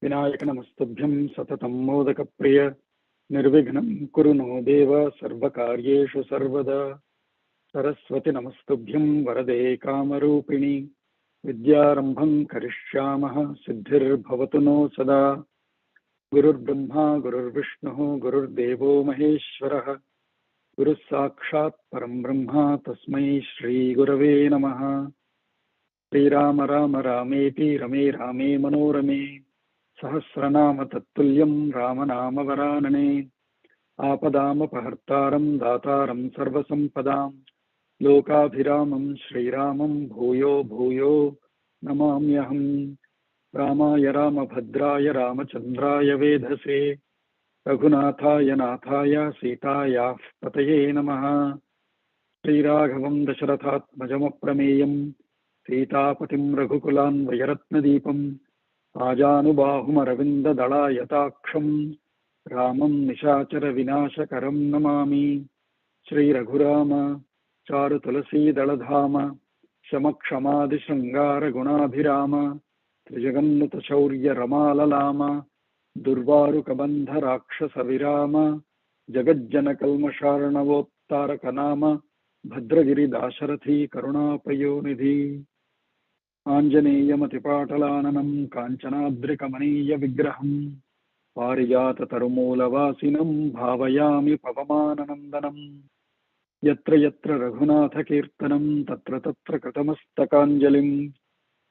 विनायक नमस्तुभ्यं सततं मोदकप्रिय निर्विघ्नं कुरु नो देव सर्वकार्येषु सर्वदा। सरस्वती नमस्तुभ्यं वरदे कामरूपिणी विद्यारम्भं करिष्यामः सिद्धिर्भवतु नो सदा। गुरुर्ब्रह्मा गुरुर्विष्णुः गुरुर्देवो महेश्वरः गुरुः साक्षात् परं ब्रह्म तस्मै श्रीगुरवे नमः। श्रीराम राम रामेति रमे रामे मनोरमे सहस्रनाम तत्तुल्यं रामनामवरानने। आपदामपहर्तारं दातारं सर्वसम्पदां लोकाभिरामं श्रीरामं भूयो भूयो नमाम्यहम्। रामाय रामभद्राय रामचन्द्राय वेधसे रघुनाथाय नाथाय सीतायाः पतये नमः। श्रीराघवं दशरथात्मजमप्रमेयं सीतापतिं रघुकुलान्वयरत्नदीपं आजानुबाहुमरविन्ददलायताक्षं रामं निशाचरविनाशकरं नमामि। श्रीरघुराम चारुतुलसीदलधाम शमक्षमादिशृङ्गारगुणाभिराम त्रिजगन्नुतशौर्यरमाललाम दुर्वारुकबन्धराक्षसविराम जगज्जनकल्मषार्णवोत्तारकनाम भद्रगिरिदाशरथी करुणापयोनिधि। आञ्जनेयमतिपाटलाननं काञ्चनाद्रिकमनीयविग्रहं पारिजाततरुमूलवासिनं भावयामि पवमाननन्दनं। यत्र यत्र रघुनाथकीर्तनं तत्र तत्र कृतमस्तकाञ्जलिं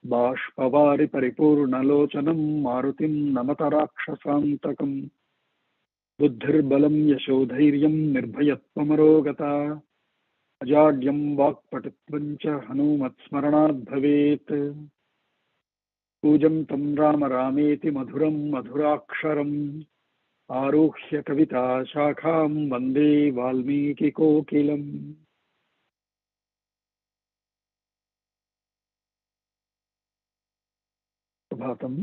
बाष्पवारि परिपूर्णलोचनं मारुतिं नमत राक्षसान्तकम्। बुद्धिर्बलं यशोधैर्यं निर्भयत्वमरोगता अजाड्यं वाक्पटुत्वं च हनूमत्स्मरणात् भवेत्। कूजन्तं राम रामेति मधुरं मधुराक्षरम् आरुह्य कविता शाखां वन्दे वाल्मीकिकोकिलम्। प्रभातम्।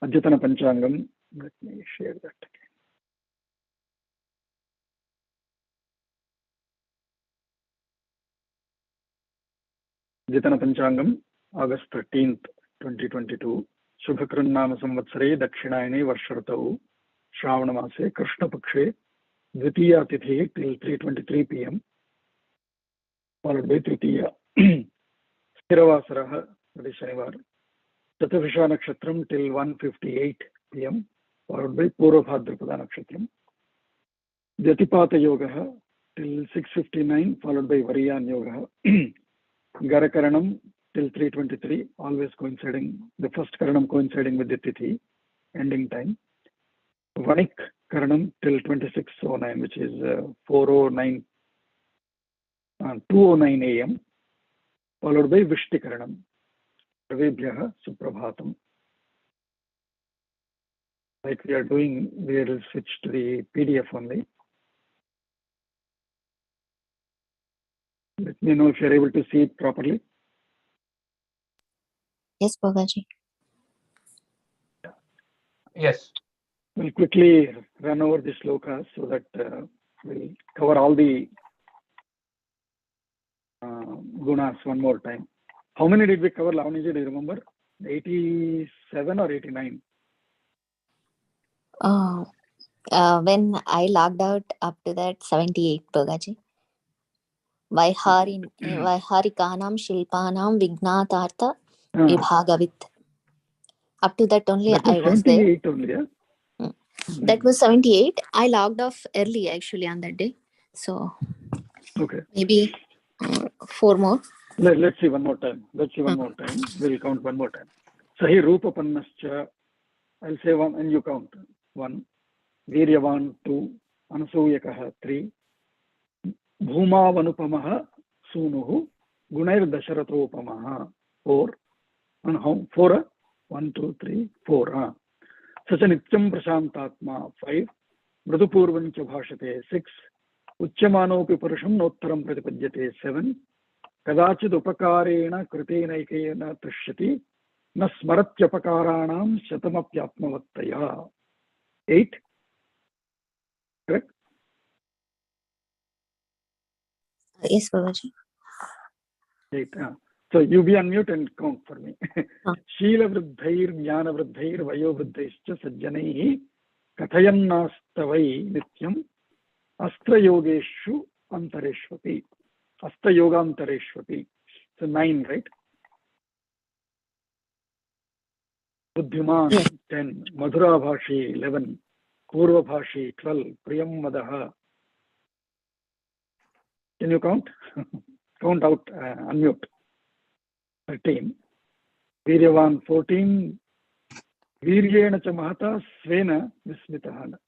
अद्यतन पंचांगम। Let me share that again. अद्यतन पंचांगम August 13th 2022 शुभकृन्नाम संवत्सरे दक्षिणायने वर्ष ऋतौ श्रावण मासे कृष्णपक्षे द्वितीया तिथि till 3:23 PM followed by तृतीया स्थिरवासरः प्रति शनिवार चतुर्विशा नक्षत्रम till 1:58 PM followed by पूर्वभाद्रपदा नक्षत्रम व्यतिपात योगः till 6:59 followed by वरियान योगः गरकरणम till 3:23 always coinciding the first karanam coinciding with the tithi ending time vanik karanam till 26:09 which is 2:09 AM followed by vishti karanam. सर्वेभ्यः सुप्रभातम्. Like we are doing, we will switch to the PDF only. Let me know if you are able to see it properly. Yes, Bhagaji. Yes. We'll quickly run over the slokas so that we'll cover all the gunas one more time. How many did we cover, Lavanya? Do you remember? 87 or 89? When I logged out up to that 78, Bhagaji. Vaiharikanam Shilpanam Vignatartha Vibhagavit. Up to that only That was I was there. 78 only, yeah? That was 78. I logged off early actually on that day. So Okay. maybe 4 more. Let's see one more time. Let's see one more time. We'll count one more time. Sahi Rupapannascha. I'll say one and you count. 1. Viryavan 2. Anasuyakaha 3. Bhumavanupamaha Sunuhu. Gunair daśaratha 4. And how? 4? 1, 2, 3, 4. Sacha nityam prashantatma 5. Mridupurvancha bhashate 6. Uchyamanopi purusham nottaram pratipadyate 7. कदाचित् उपकारेण कृतेनैकेन तुष्यति न स्मरत्यपकाराणां शतमप्यात्मवत्तया 8. Correct? Yes, Bhagaji. 8. So you be on mute and count for me. Sheela vruddhair jnana vruddhair vayo vruddhaischa sajjanaihi kathayannastavai nityam astra yogeshu antareshvati. Asta yoga antareshvati. So 9, right? Buddhiman 10, Madhurabhashi 11, Purvabhashi 12, Priyam Vadaha. Can you count? Count out, unmute. 13. Viryavan 14. Viryena cha mahata svena vismitaha.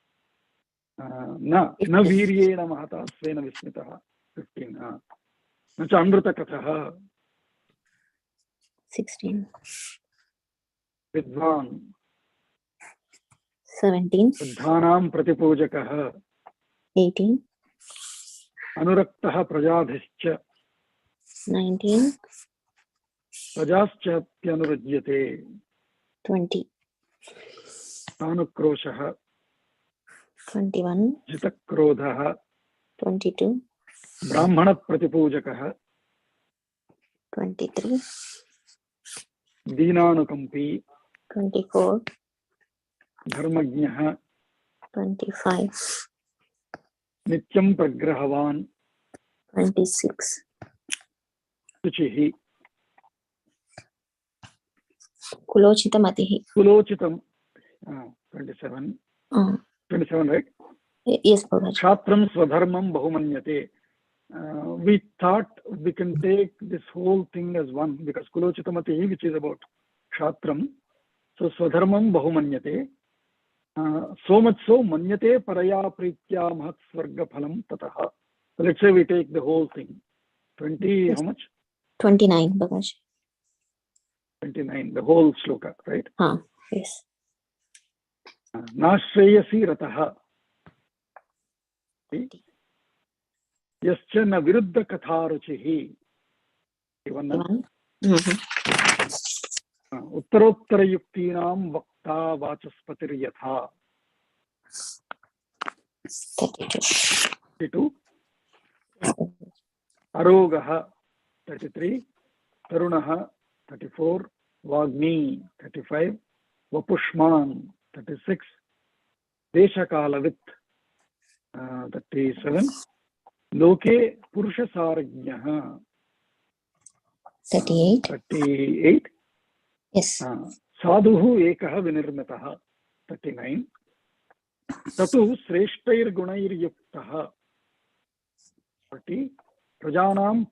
Na viryena mahata svena vismitaha. 15. Na cha amrita kathaha. 16. Vidvan 17. Siddhanam pratipujakaha. 18. Anuraktaha prajadhischa. 19. Prajascha pyanurajyate. 20. Anukroshaha. 21. Jitakrodhaha. 22. Brahmana pratipujakaha. 23. Deenanukampi. 24. Dharmajnaha. 25. Nityam pragrahavan. 26. Suchihi. Kulochitamatihi. Kulochitam. 27. 27, right? Yes, Bhagavan. Kshatram swadharmam bahumanyate. We thought we can take this whole thing as one because Kulochitamatihi, which is about Kshatram. So swadharmam bahumanyate. So much so manyate paraya pritya mahat swarga phalam tataha. So let's say we take the whole thing. 20, Yes. how much? 29, Bhagavan. 29, the whole shloka, right? Yes. Nashreyasi rataha. Yascha na viruddha katharuchihi. 21. Uttarottara yuktinam vakta vachaspatir yatha. 32. Arogaha 33. Tarunaha 34. Vagni 35. Vapushman 36. Deshakalavit 37. Loke Purushasarajnaha 38. Yes. Sadhuhu ekaha vinirmataha 39. Tatu sreshtair gunair yuktaha 40. Prajanam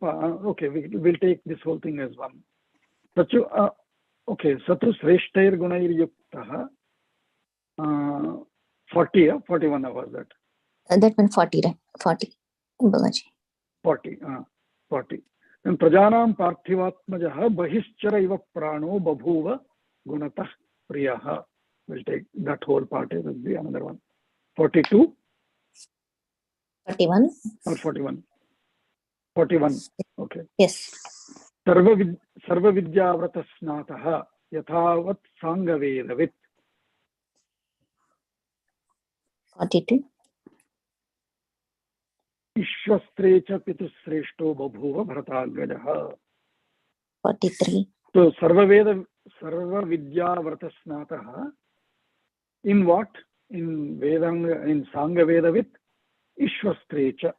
okay, we'll take this whole thing as one. Satu sreshtair gunair yuktaha 40, 41 was that. That meant 40, right? 40. Bhagavan. 40. And Prajanam Parthivatmajaha Bahischara iva prano babhuva gunatah priyaha. We'll take that whole part as the another one. 42. 41. Or 41. 41. Okay. Yes. Sarva vidyavrata snataha yathavat sangavedavit. 42. Ishwastrecha pitusreshto babhuva bharatagrajaha. 43. So sarva vidyavrata snataha. In what? In Vedanga, in Sangavedavit, Ishwastrecha.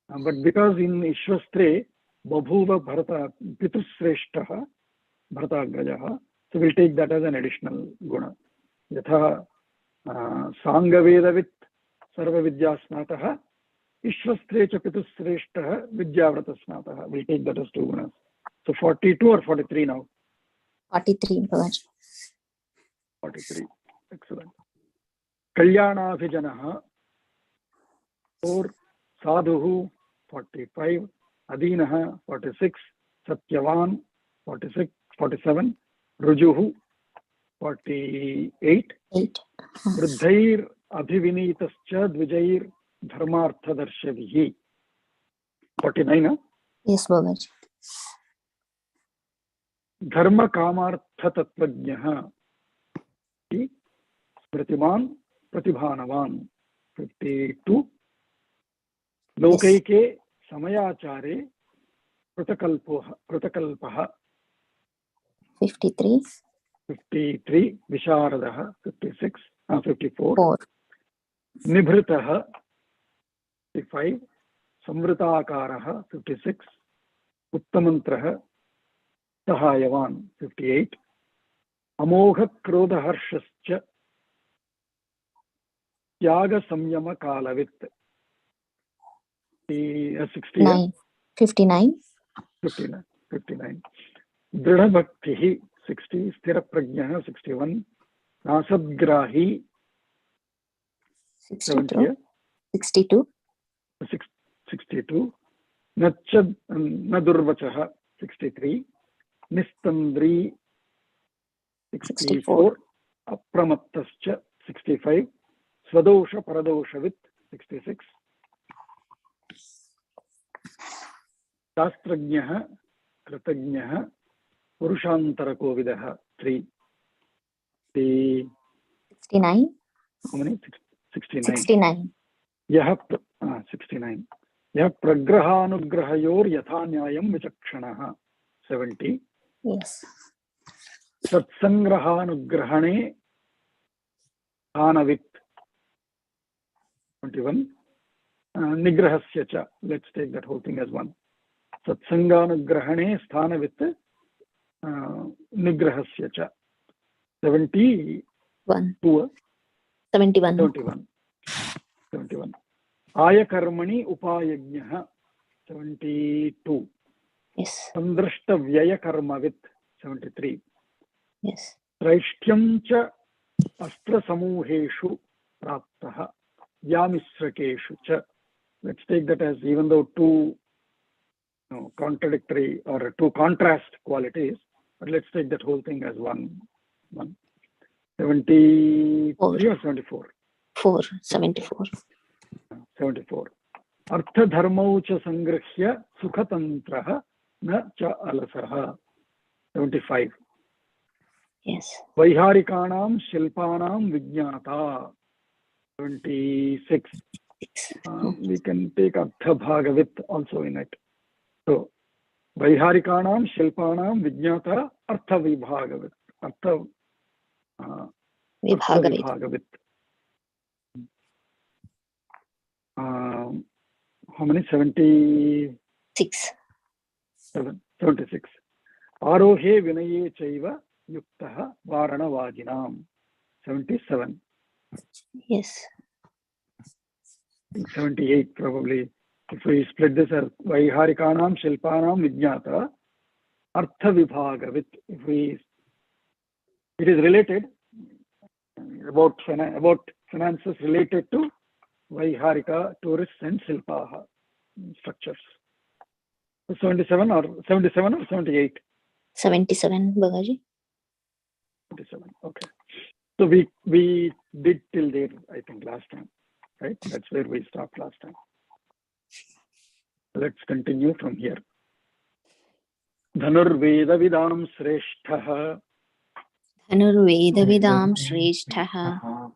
But because in Ishwastre, Babhuva Bharata Pitusreshtaha Bharatagrajaha, so we'll take that as an additional guna. Yatha Sangavedavit Sarva Vidya Snataha, Ishwastrecha Pitusreshtaha Vidyavrata Snataha. We'll take that as 2 gunas. So 42 or 43 now? 43, Bhagavan. 43. Excellent. Kalyanabhijanaha 4. Sadhuhu 45. Adinaha 46. Satyavan 47. Rujuhu 48. 8. Vruddhair abhivinitascha dvijair dharmartha darshavihi 49. Yes, Bhagavan. Dharma kamartha tatvajnaha Smritiman Pratibhanavan 52. Lokaike Samayachare कृतकल्पः 53. 53, विशारदः 56, 54, 4. निभृतः 55, संवृताकारः 56, उत्तमन्त्रः सहायवान् 58, अमोघक्रोधहर्षश्च त्यागसंयमकालवित् 60, 59. 59, दृढभक्तिः 60, स्थिरप्रज्ञः 61, नासद्ग्राही 62. 70, 62. 62, न दुर्वचः 63, निस्तन्द्री 64, अप्रमत्तश्च 65, स्वदोष परदोषवित् 66, शास्त्रज्ञः कृतज्ञः पुरुषान्तरकोविदः 3, 69. how many? 69, 69. यः 69, यः प्रग्रहानुग्रहयोर्यथा न्यायं विचक्षणः 70, Yes. सत्सङ्ग्रहानुग्रहणे स्थानवित् 21, निग्रहस्य च, let's take that whole thing as one, सत्सङ्गानुग्रहणे स्थानवित् निग्रहस्य च 71, 71, आयकर्मणि उपायज्ञः 72, Yes. सन्दृष्टव्ययकर्मवित् 73, Yes. त्रैष्ठ्यं च अस्त्रसमूहेषु प्राप्तः व्यामिश्रकेषु च, let's take that as even though two contradictory or two contrast qualities, but let's take that whole thing as one. 73 or 74? 74. 74. अर्थधर्मौ च संगृह्य सुखतन्त्रः न च अलसः 75. Yes. वैहारिकाणां शिल्पानां विज्ञाता 26. We can take Artha-bhagavit also in it. So, Vaiharikānām Shilpānām Vijñāta Artha-vibhagavit. Artha-vibhagavit. How many? 76. 76. Arohe vinaye chaiva yuktaha varanavajinam 77. Yes. 78 probably. If we split this as Vaiharikānām Shilpānām Vijñāta Artha Vibhagavit, it is related about finances related to Vaiharika, tourists and Shilpaha structures. 77 or 78? 77, Bagaji. 77, okay. So we did till there, I think, last time, right? That's where we stopped last time. Let's continue from here. Dhanurvedavidam sreshtha. Dhanurvedavidam sreshtha.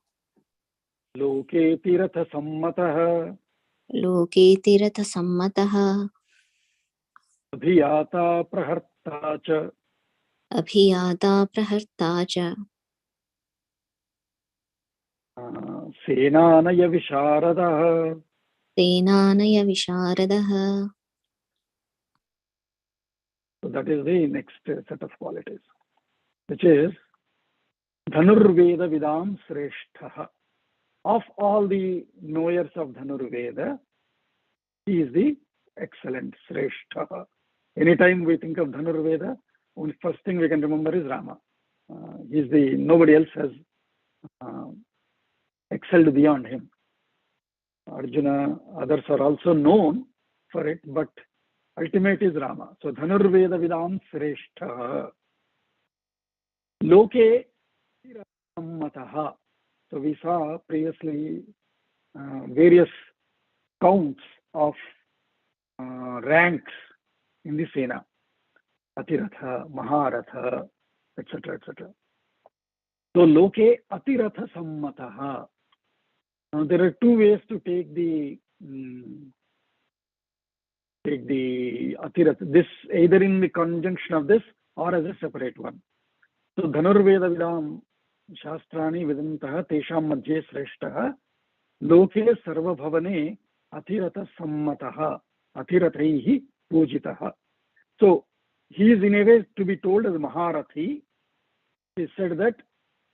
Loke tiratha sammatah. Loke tiratha sammatah. Abhiyata praharta cha. Abhiyata praharta cha. Senānaya visharadaha. Senānaya visharadaha. So that is the next set of qualities, which is Dhanurveda Vidam Sreshtha. Of all the knowers of Dhanurveda, he is the excellent Sreshtha. Anytime we think of Dhanurveda, the first thing we can remember is Rama. Nobody else has excelled beyond him. Arjuna, others are also known for it, but ultimate is Rama. So Dhanurveda Vidam Sreshtha. Loke Sammataha. So we saw previously various counts of ranks in the Sena. Atiratha, Maharatha, etc. etc. So Loke Atiratha Sammataha. Now there are two ways to take the take the Atiratha, this either in the conjunction of this or as a separate one. So Dhanurveda Vidam Shastrani Vidantah Tesham Madhye Sreshtaha Loke Sarva Bhavane Atirata Sammataha Atirathaihi Pujitaha. So he is in a way to be told as Maharathi. He said that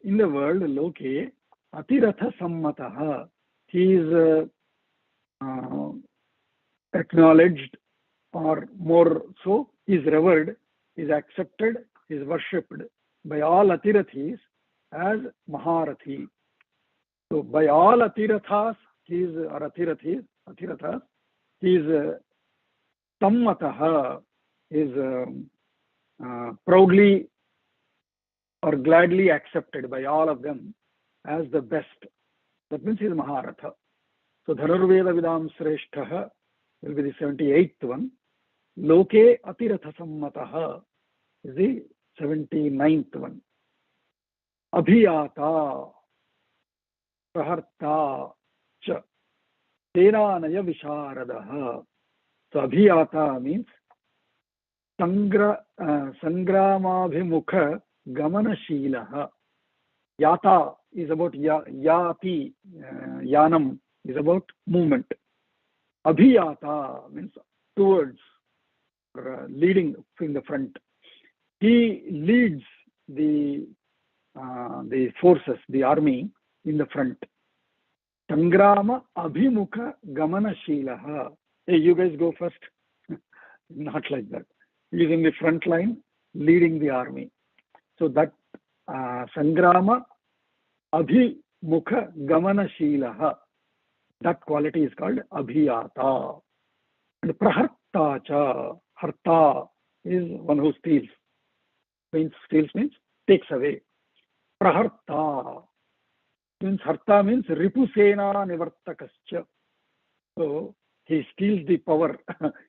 in the world, Loke Atiratha Sammataha. He is acknowledged, or more so, is revered, is accepted, is worshipped by all Atirathis as Maharathi. So by all Atirathas, he is, or Atirathis, he is Sammataha, is proudly or gladly accepted by all of them as the best. That means he is Maharatha. So Dhanurveda Vidam Sreshtaha will be the 78th one. Loke Atiratha Sammataha is the 79th one. Abhiyata Praharta Cha Tenanaya Visharadaha. So Abhiyata means Sangramabhimukha Gamanashilaha. Yata is about Yati, Yanam is about movement. Abhiyata means towards, or leading in the front. He leads the forces, the army in the front. Sangrama Abhimukha Gamanashilaha. Hey, you guys go first. Not like that. He is in the front line leading the army. So that Sangrama Abhimukha Gamanashilaha, that quality is called Abhiyata. And Praharta cha, Harta is one who steals. Steals means takes away. Praharta means, Harta means Ripusena Nivartakascha. So he steals the power.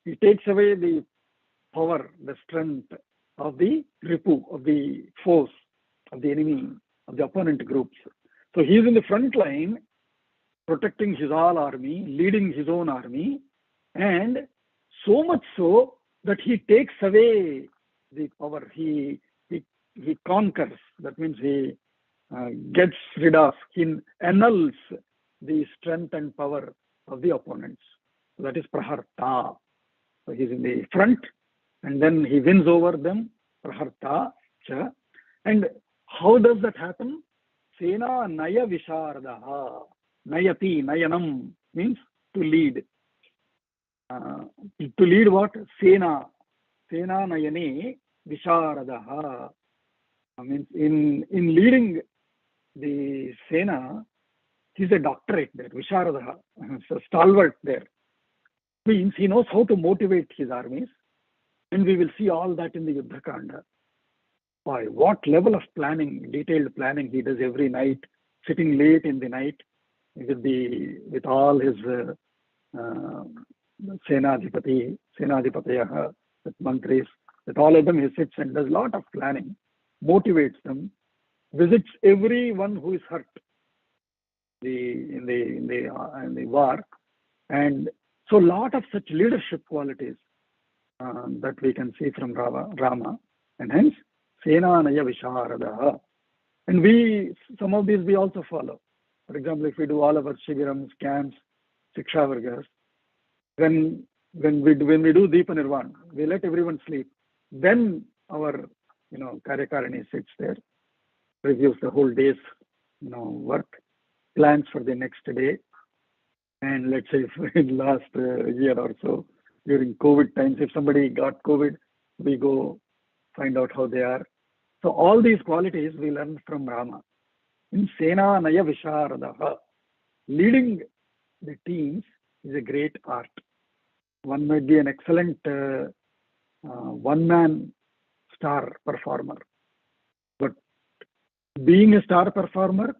He takes away the power, the strength of the Ripu, of the force, of the enemy, of the opponent groups. So he is in the front line, protecting his all army, leading his own army, and so much so that he takes away the power. He conquers. That means he gets rid of, he annuls the strength and power of the opponents. So that is Praharta. So he is in the front, and then he wins over them. Praharta cha. And how does that happen? Sena Naya Visharadaha. Nayati, Nayanam means to lead. To lead what? Sena. Sena Nayane Visharadaha. Means in leading the Sena, he's a doctorate there, Visharadaha. So stalwart there. Means he knows how to motivate his armies. And we will see all that in the Yuddha Kanda. By what level of planning, detailed planning he does every night, sitting late in the night with all his Senadipatayaha, with mantris, with all of them he sits and does a lot of planning, motivates them, visits everyone who is hurt in the war, and so a lot of such leadership qualities that we can see from Rama, and hence Senanaya Visharadaha. And some of these we also follow. For example, if we do all our Shibirams, camps, Siksha Vargas, when we do Deepa Nirvan, we let everyone sleep. Then our Karyakarani sits there, reviews the whole day's work, plans for the next day. And let's say in last year or so, during COVID times, if somebody got COVID, we go find out how they are. So all these qualities we learn from Rama. In Sena Naya Visharadaha, leading the teams is a great art. One might be an excellent one-man star performer. But being a star performer,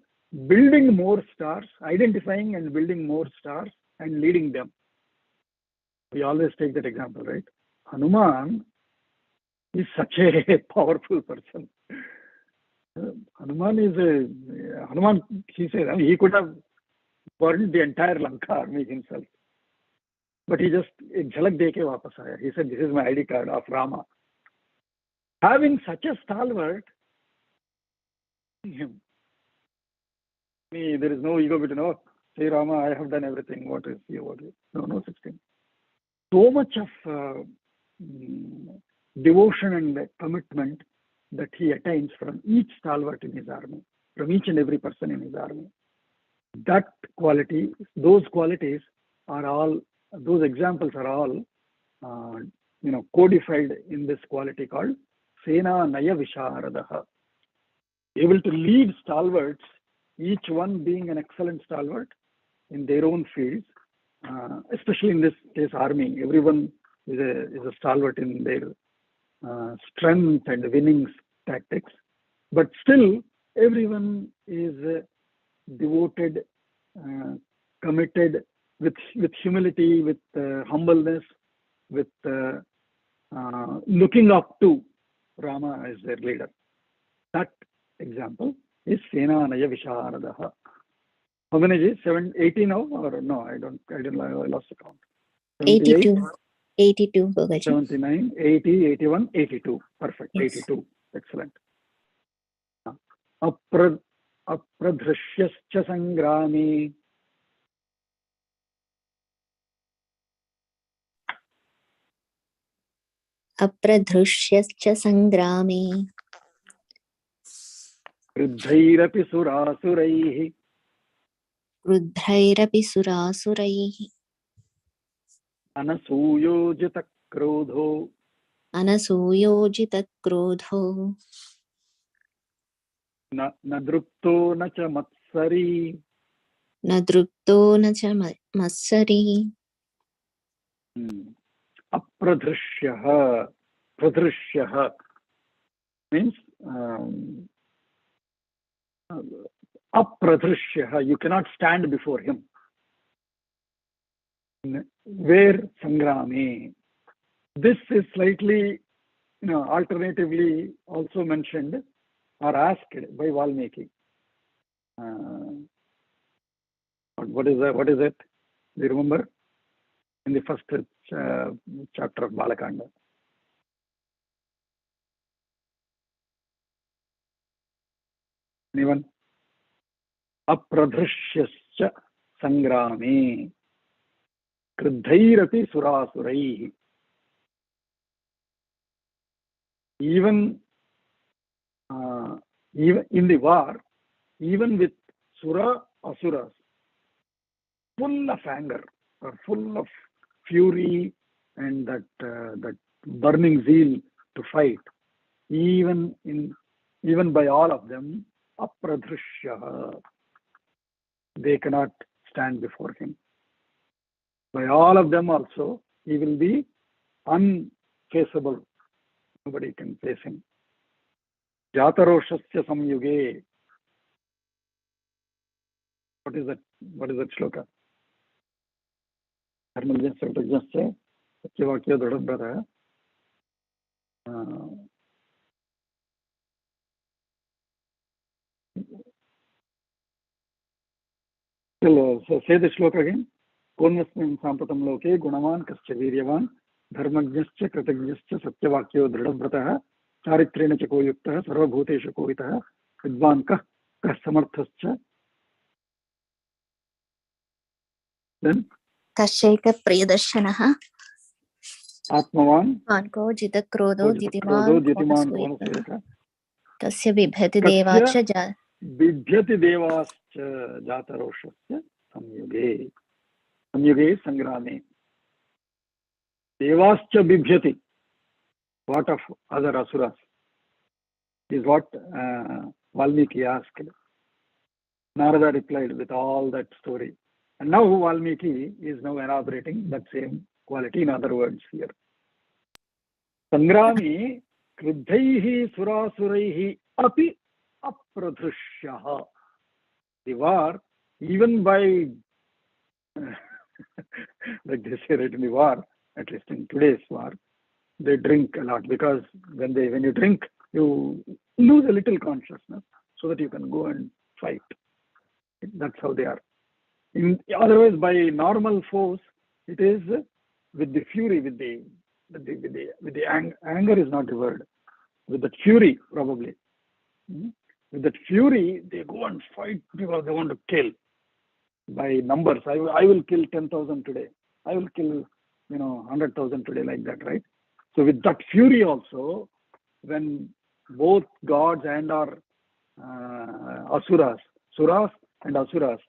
building more stars, identifying and building more stars and leading them. We always take that example, right? Hanuman is such a powerful person. Hanuman, he said, he could have burned the entire Lanka army himself. but he just ek jhalak deke wapas aaya. He said, this is my ID card of Rama. Having such a stalwart in him, there is no ego between, oh, śrīrāma, I have done everything. What is you? What is? No such thing. So much of devotion and commitment that he attains from each stalwart in his army, from each and every person in his army. That quality, those qualities are all, those examples are all, codified in this quality called Sena Naya Visharadaha. Able to lead stalwarts, each one being an excellent stalwart in their own fields, especially in this case army. Everyone is a stalwart in their strength and winning tactics, but still everyone is devoted, committed, with humility, with humbleness, with looking up to Rama as their leader. That example is Sena Naya Visharadaha. How many is it? 80 now? Or no, I lost the count. 82. 82, Bhagaji. 79, 80, 81, 82. Perfect. Yes. 82. Excellent. Apradrishyascha sangrami. Apradrishyascha sangrami. Kriddhairapi surasuraihi. Ruddhairapi surasuraihi. Anasuyojita krodho. Anasuyojita krodho. Nadrupto na cha matsari. Nadrupto na cha matsari. Apradrishyaha. Pradrishyaha means apradrishyaha. You cannot stand before him. Where sangrami. This is slightly, alternatively also mentioned or asked by Valmiki. What is that? What is it? Do you remember? In the first chapter of Balakanda. Anyone? Apradrishyascha sangrami. Kriddhairapi surasuraihi. Even in the war, even with Sura Asuras, full of anger or full of fury and that burning zeal to fight, even by all of them, apradrishyaha, they cannot stand before him. By all of them also, he will be unfaceable. Nobody can face him. Jataroshasya samyuge. What is that? What is that shloka? Dharmajnasya pratyasya satyavakya dridhabhrata. Say the shloka again. Konvasmin sampatam loke gunavan kascha viryavan dharmajnasya kritajnasya satyavakyo dridhabhrata charitrena chako yuktah sarvabhuteshu kohitah vidvan kah samarthascha. Then Kashaika priyadarshanaha. Atmavan Vanko jita krodho ditiman konasuyaka. Tasya bibhyati devascha Bibhyati devascha jataroshasya samyuge. Samyuge sangrame. Devascha bibhyati. What of other asuras? Is what Valmiki asked. Narada replied with all that story. And now Valmiki is now elaborating that same quality in other words here. Sangrami kriddhaihi surasuraihi api apradrishyaha. The war, even by, like they say right in the war, at least in today's war, they drink a lot because when you drink, you lose a little consciousness so that you can go and fight. That's how they are. Otherwise, by normal force, it is with the fury, with the anger is not the word, with that fury probably. With that fury, they go and fight because they want to kill by numbers. I will kill 10,000 today. I will kill 100,000 today, like that, right? So with that fury also, when both gods and our asuras, suras and asuras,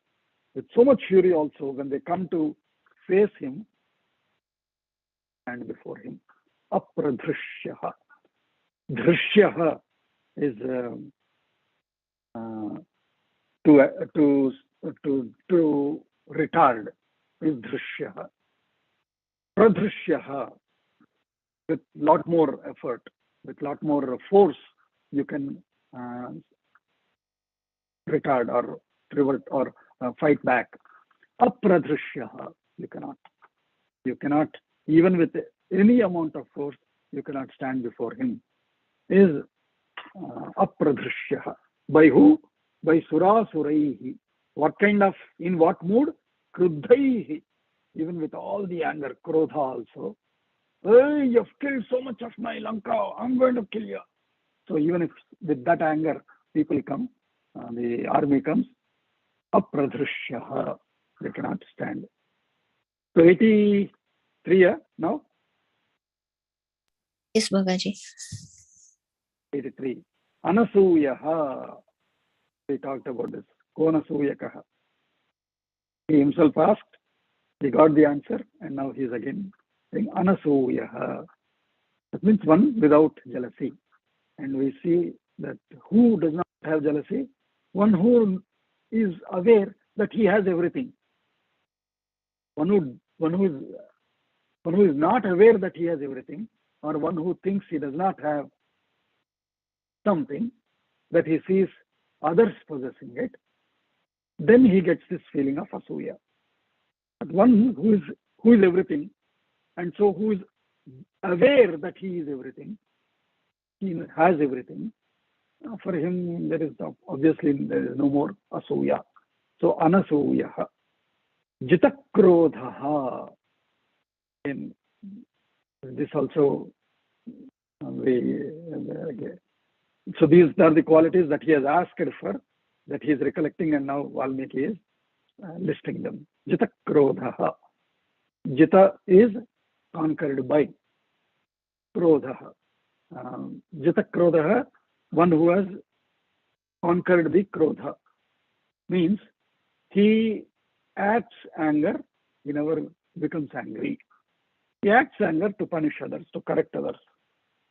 with so much fury also, when they come to face him and before him, apradhrishyaha. Drishyaha is to retard, is drishyaha. Pradhrishyaha, with lot more effort, with lot more force, you can retard or revert or fight back. Apradhrishyaha, you cannot, even with any amount of force, you cannot stand before him. Is apradhrishyaha. By who? By surasuraihi. What kind of, in what mood? Kruddhaihi. Even with all the anger, krodha also. Hey, you've killed so much of my Lanka, I'm going to kill you. So even if with that anger, people come, the army comes, apradhrishyaha, they cannot stand. So 83 now? Yes, Bhagaji. 83. Anasuyaha. We talked about this. Konasuyakaha. He himself asked, he got the answer, and now he is again saying Anasuyaha. That means one without jealousy. And we see that who does not have jealousy? One who is aware that he has everything. One who is not aware that he has everything, or one who thinks he does not have something, that he sees others possessing it, then he gets this feeling of asuya. But one who is everything, and so who is aware that he is everything, he has everything, for him there is obviously there is no more asuya. So anasuya, jitakrodha. In this also so these are the qualities that he has asked for, that he is recollecting, and now Valmiki is listing them. Jita krodha. Jita is conquered by. Krodha. Jita krodha, one who has conquered the krodha. Means he acts anger, he never becomes angry. He acts anger to punish others, to correct others.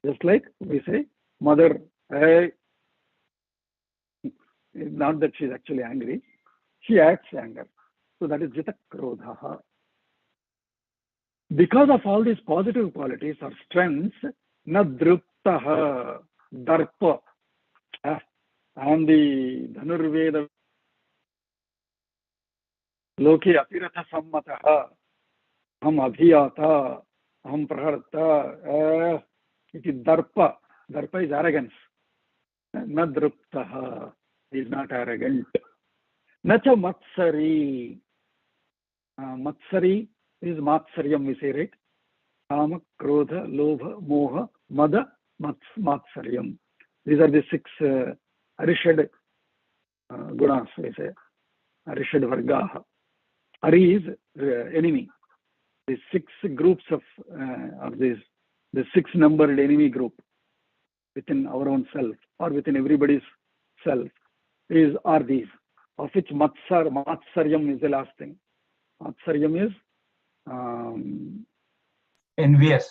Just like we say, mother, hey, not that she is actually angry, she acts anger. So that is jita krodha. Because of all these positive qualities or strengths, na druptaha, darpa. I am the Dhanurveda Loke Apiratha Sammataha, Aham Abhiyata, Aham Praharta. It is darpa. Darpa is arrogance. Na druptaha, he is not arrogant. Nacha matsari. Matsari is matsaryam, we say, right? Kama, krodha, lobha, moha, mada, matsaryam. These are the 6 arishad gunas, we say. Arishad vargaha. Ari is enemy. The 6 groups of this, the 6 numbered enemy group within our own self or within everybody's self are these, of which matsaryam is the last thing. Matsaryam is envious.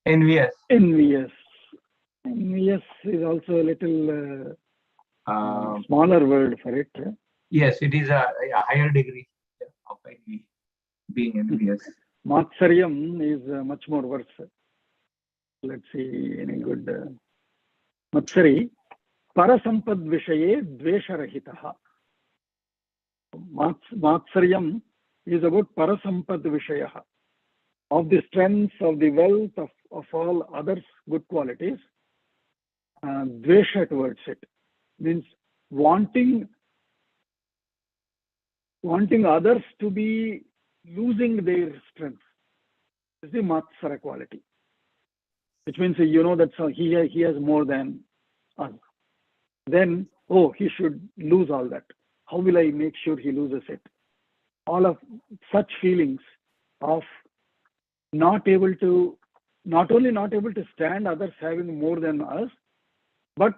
Envious. Envious. Envious is also a little smaller word for it. Yes, it is a higher degree of envy, being envious. Matsaryam is much more worse. Let's see any good. Matsari, parasampad vishaye dvesharahitaha. Matsaryam is about parasampad vishayaha. Of the strengths, of the wealth, of all others' good qualities, dvesha towards it. Means wanting others to be losing their strength, is the matsara quality, which means you know that so he has more than us. Then, oh, he should lose all that. How will I make sure he loses it? All of such feelings of not only not able to stand others having more than us, but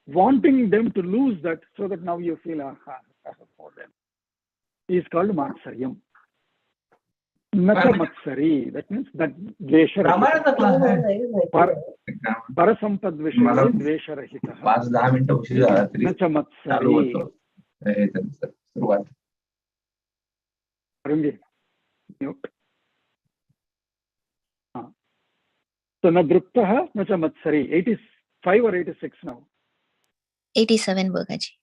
wanting them to lose that so that now you feel, I have more than. Is called matsaryam. Nacha matsari. That means that Ramayana class है. Parasampad vishaya dvesharahitah. 5-10 मिनिटं उशीर झाला तरी Nacha चालू matsari. होतं हे त्यांचं सुरुवात. Arungi. Mute. So na druptaha nacha matsari. 85 or 86 now? 87 Bhagaji.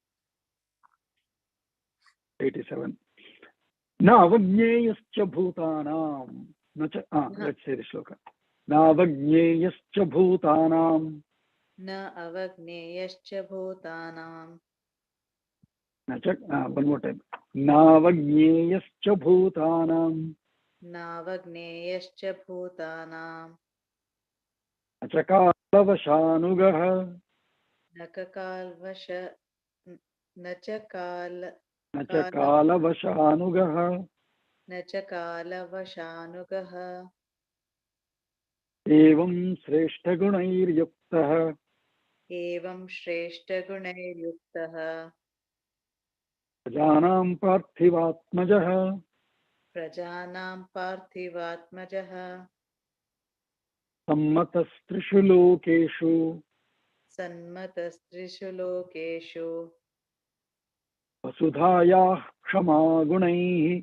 87. Na avajneyascha bhutanam. Let's say the shloka. Na avajneyascha bhutanam. Na avajneyascha bhutanam. One more time. Na avajneyascha bhutanam. Navagneyascha bhutanam. Achakalavashanugah. Nachakalavashanugah. Nachakalavashanugah. Evam shreshta gunair-yuktah. Evam shreshta gunair-yuktah. Prajanam parthivatmajah. Prajanam parthivatmajah. Sammatastrishu lokeshu. Sanmatastrishu lokeshu. Vasudhayah kshama gunaihi.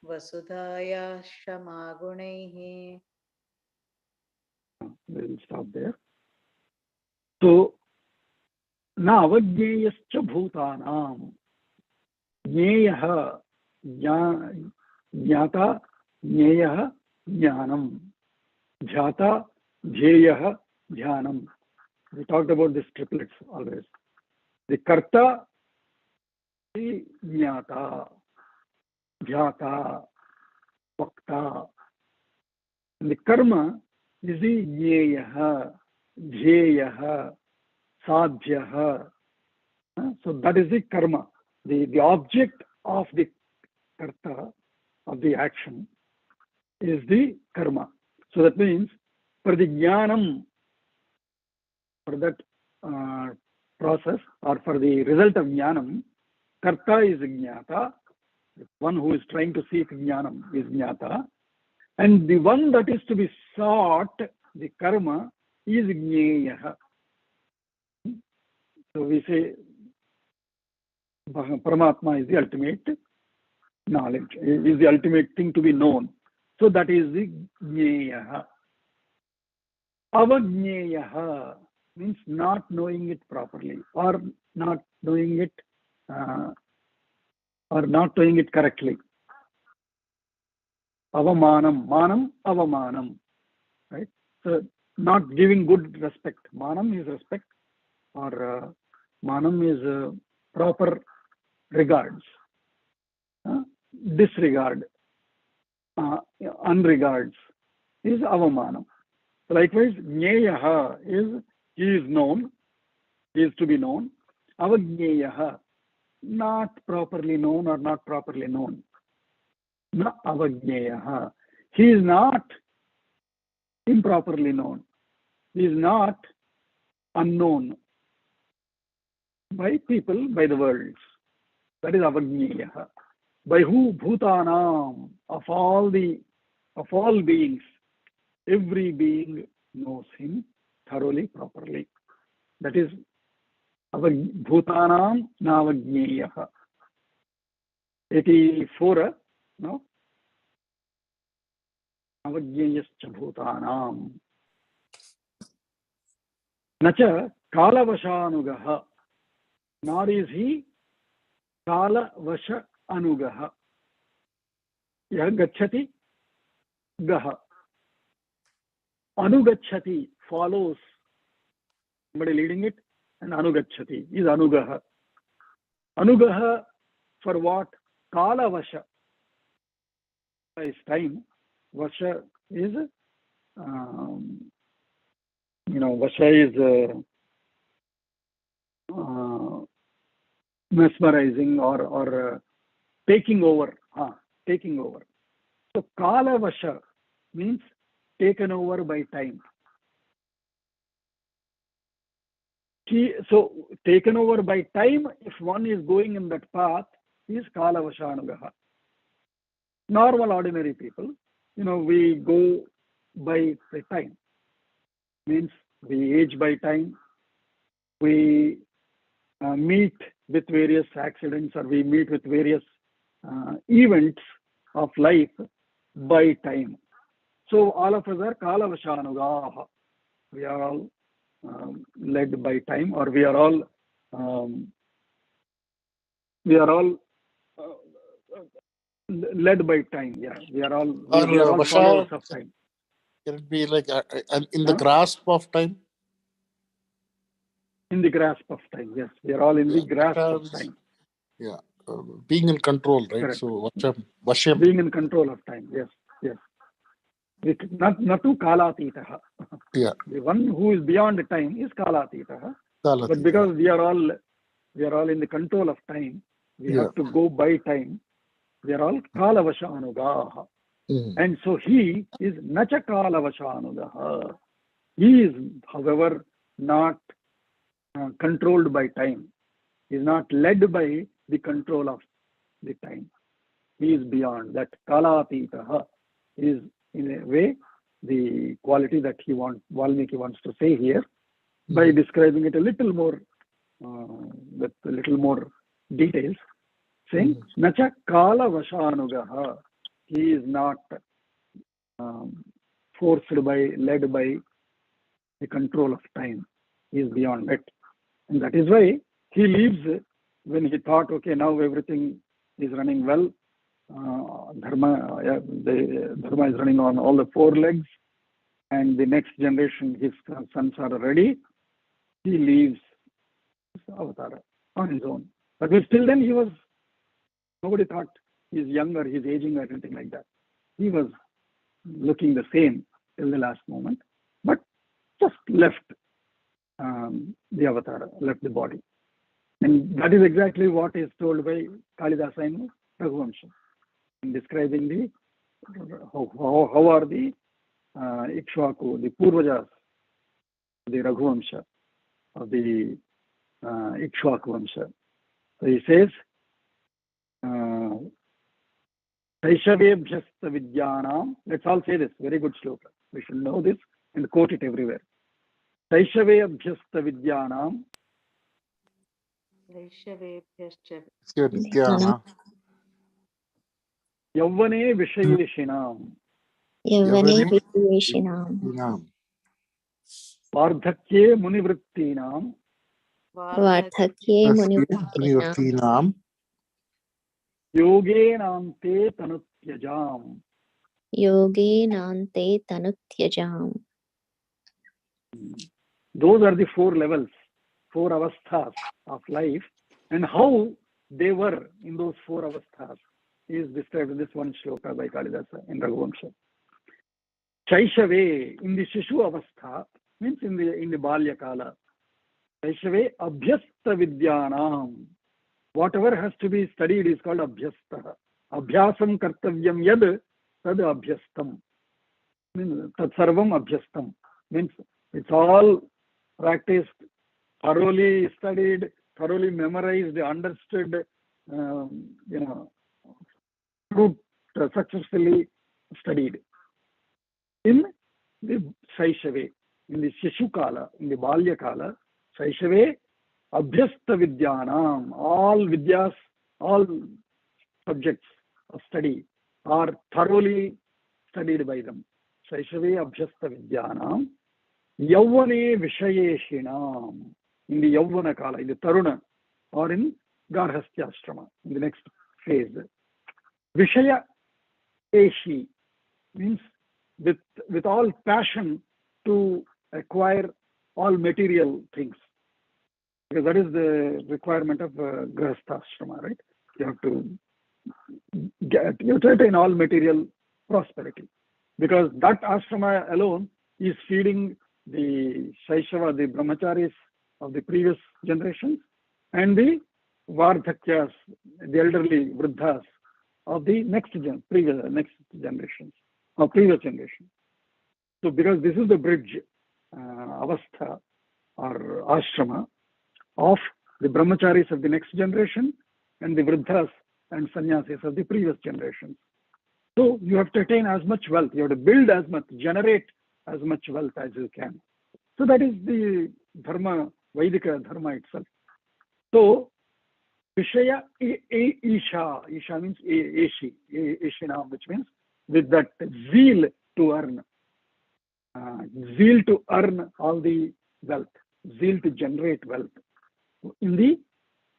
Vasudhaya shama gunaihi. We'll stop there. So, na avajneyascha bhutanam. Jneyah, jnata, jneyah, jnanam. Jhata, jheyah, jhanam. We talked about these triplets always. The karta, the jnata, jhata, vakta. And the karma is the jneyah, jheyah, sadhyah. So that is the karma. The object of the karta, of the action, is the karma. So that means for the jnanam, for that process or for the result of jnanam, karta is jnata. The one who is trying to seek jnanam is jnata. And the one that is to be sought, the karma, is jneyah. So we say Paramatma is the ultimate knowledge, is the ultimate thing to be known. So that is the jneyah. Avajneyah means not knowing it properly or not knowing it correctly. Avamanam, manam, avamanam. Right? So not giving good respect. Manam is respect, or manam is proper regards. Disregard, unregards is avamanam. Likewise, jneyah is he is known, he is to be known. Avajneyah, not properly known or not properly known. Na avajneyah. He is not improperly known. He is not unknown by people, by the world. That is avajneyah. By who? Bhutanam. Of all beings. Every being knows him thoroughly, properly. That is Bhutanam Navajneyah. 84, no? Navajneyascha Bhutanam. Nacha Kalavashanugah. Nor is he Kalavasha Anugah. Yah Gachati Gaha. Anugachati follows. Somebody leading it, and Anugachati is Anugaha. Anugaha for what? Kala Vasha. Is time. Vasha is, Vasha is mesmerizing or taking over. Taking over. So Kala Vasha means taken over by time. So taken over by time, if one is going in that path, is Kala Vashanugaha. Normal, ordinary people, we go by the time. Means we age by time, we meet with various accidents, or we meet with various events of life by time. So all of us are Kala Vashanugaha. We are all led by time, or we are all led by time. Yeah, we are all followers of time. Can it be like in the grasp of time? In the grasp of time, yes. We are all in the grasp of time. Yeah, being in control, right? Correct. So Vashyam. Being in control of time, yes. Not to Kalatitaha. Yeah. The one who is beyond time is Kalatitaha. Kalatita. But because we are all in the control of time, we have to go by time. We are all Kala Vashanugaha. And so he is Nacha Kala Vashanugaha. He is, however, not controlled by time. He is not led by the control of the time. He is beyond that. Kalatitaha is, in a way, the quality that Valmiki wants to say here, by describing it a little more, with a little more details, saying, Nacha Kala Vashanugaha. He is not forced by, led by the control of time. He is beyond it. And that is why he leaves when he thought, okay, now everything is running well. Dharma is running on all the four legs, and the next generation, his sons are ready. He leaves Avatara on his own. But still then nobody thought he's young or he's aging or anything like that. He was looking the same till the last moment, but just left the Avatara, left the body. And that is exactly what is told by Kalidasa in Raghuvamsha, in describing the how are the Ikshvaku, the Purvajas, the Raghuvamsha of the Ikshvaku Vamsha. So he says, Saishavebhyasta Vidyanam. Let's all say this, very good shloka. We should know this and quote it everywhere. Saishavebhyasta Vidyanam. Yavvane Vishayeshinam. Yavvane Vishayeshinam. Vardhakye Munivrittinam. Vardhakye Munivrittinam. Yoge Nante Tanutyajam. Yoge Nante Tanutyajam. Those are the four levels, four avasthas of life, and how they were in those four avasthas is described in this one shloka by Kalidasa in Raghuvamsha. Shaishave, in the Shishu avastha, means in the Balya Kala. Shaishave Abhyasta Vidyanam. Whatever has to be studied is called Abhyasta. Abhyasam Kartavyam Yad Tad Abhyastam. Means Tat Sarvam Abhyastam. Means it's all practiced, thoroughly studied, thoroughly memorized, understood, successfully studied. In the Saishave, in the Shishukala, in the Balya Kala, Saishave, Abhyasta Vidyanam, all Vidyas, all subjects of study are thoroughly studied by them. Saishave Abhyasta Vidyanam, Yavvane Vishayeshinam, in the Yavvana Kala, in the Taruna, or in Garhasthashrama, in the next phase. Vishaya Eshi means with all passion to acquire all material things. Because that is the requirement of Grahasthashrama, right? You have to attain all material prosperity. because that ashrama alone is feeding the Shaishava, the brahmacharis of the previous generations, and the Vardhakyas, the elderly Vruddhas of the next generations, or previous generation. So because this is the bridge, avastha or ashrama of the brahmacharis of the next generation and the Vruddhas and sannyasis of the previous generations. So you have to attain as much wealth, you have to build as much, generate as much wealth as you can. So that is the dharma, Vaidika dharma itself. So Vishaya Isha, Isha means Eshinam, which means with that zeal to earn, all the wealth, zeal to generate wealth in the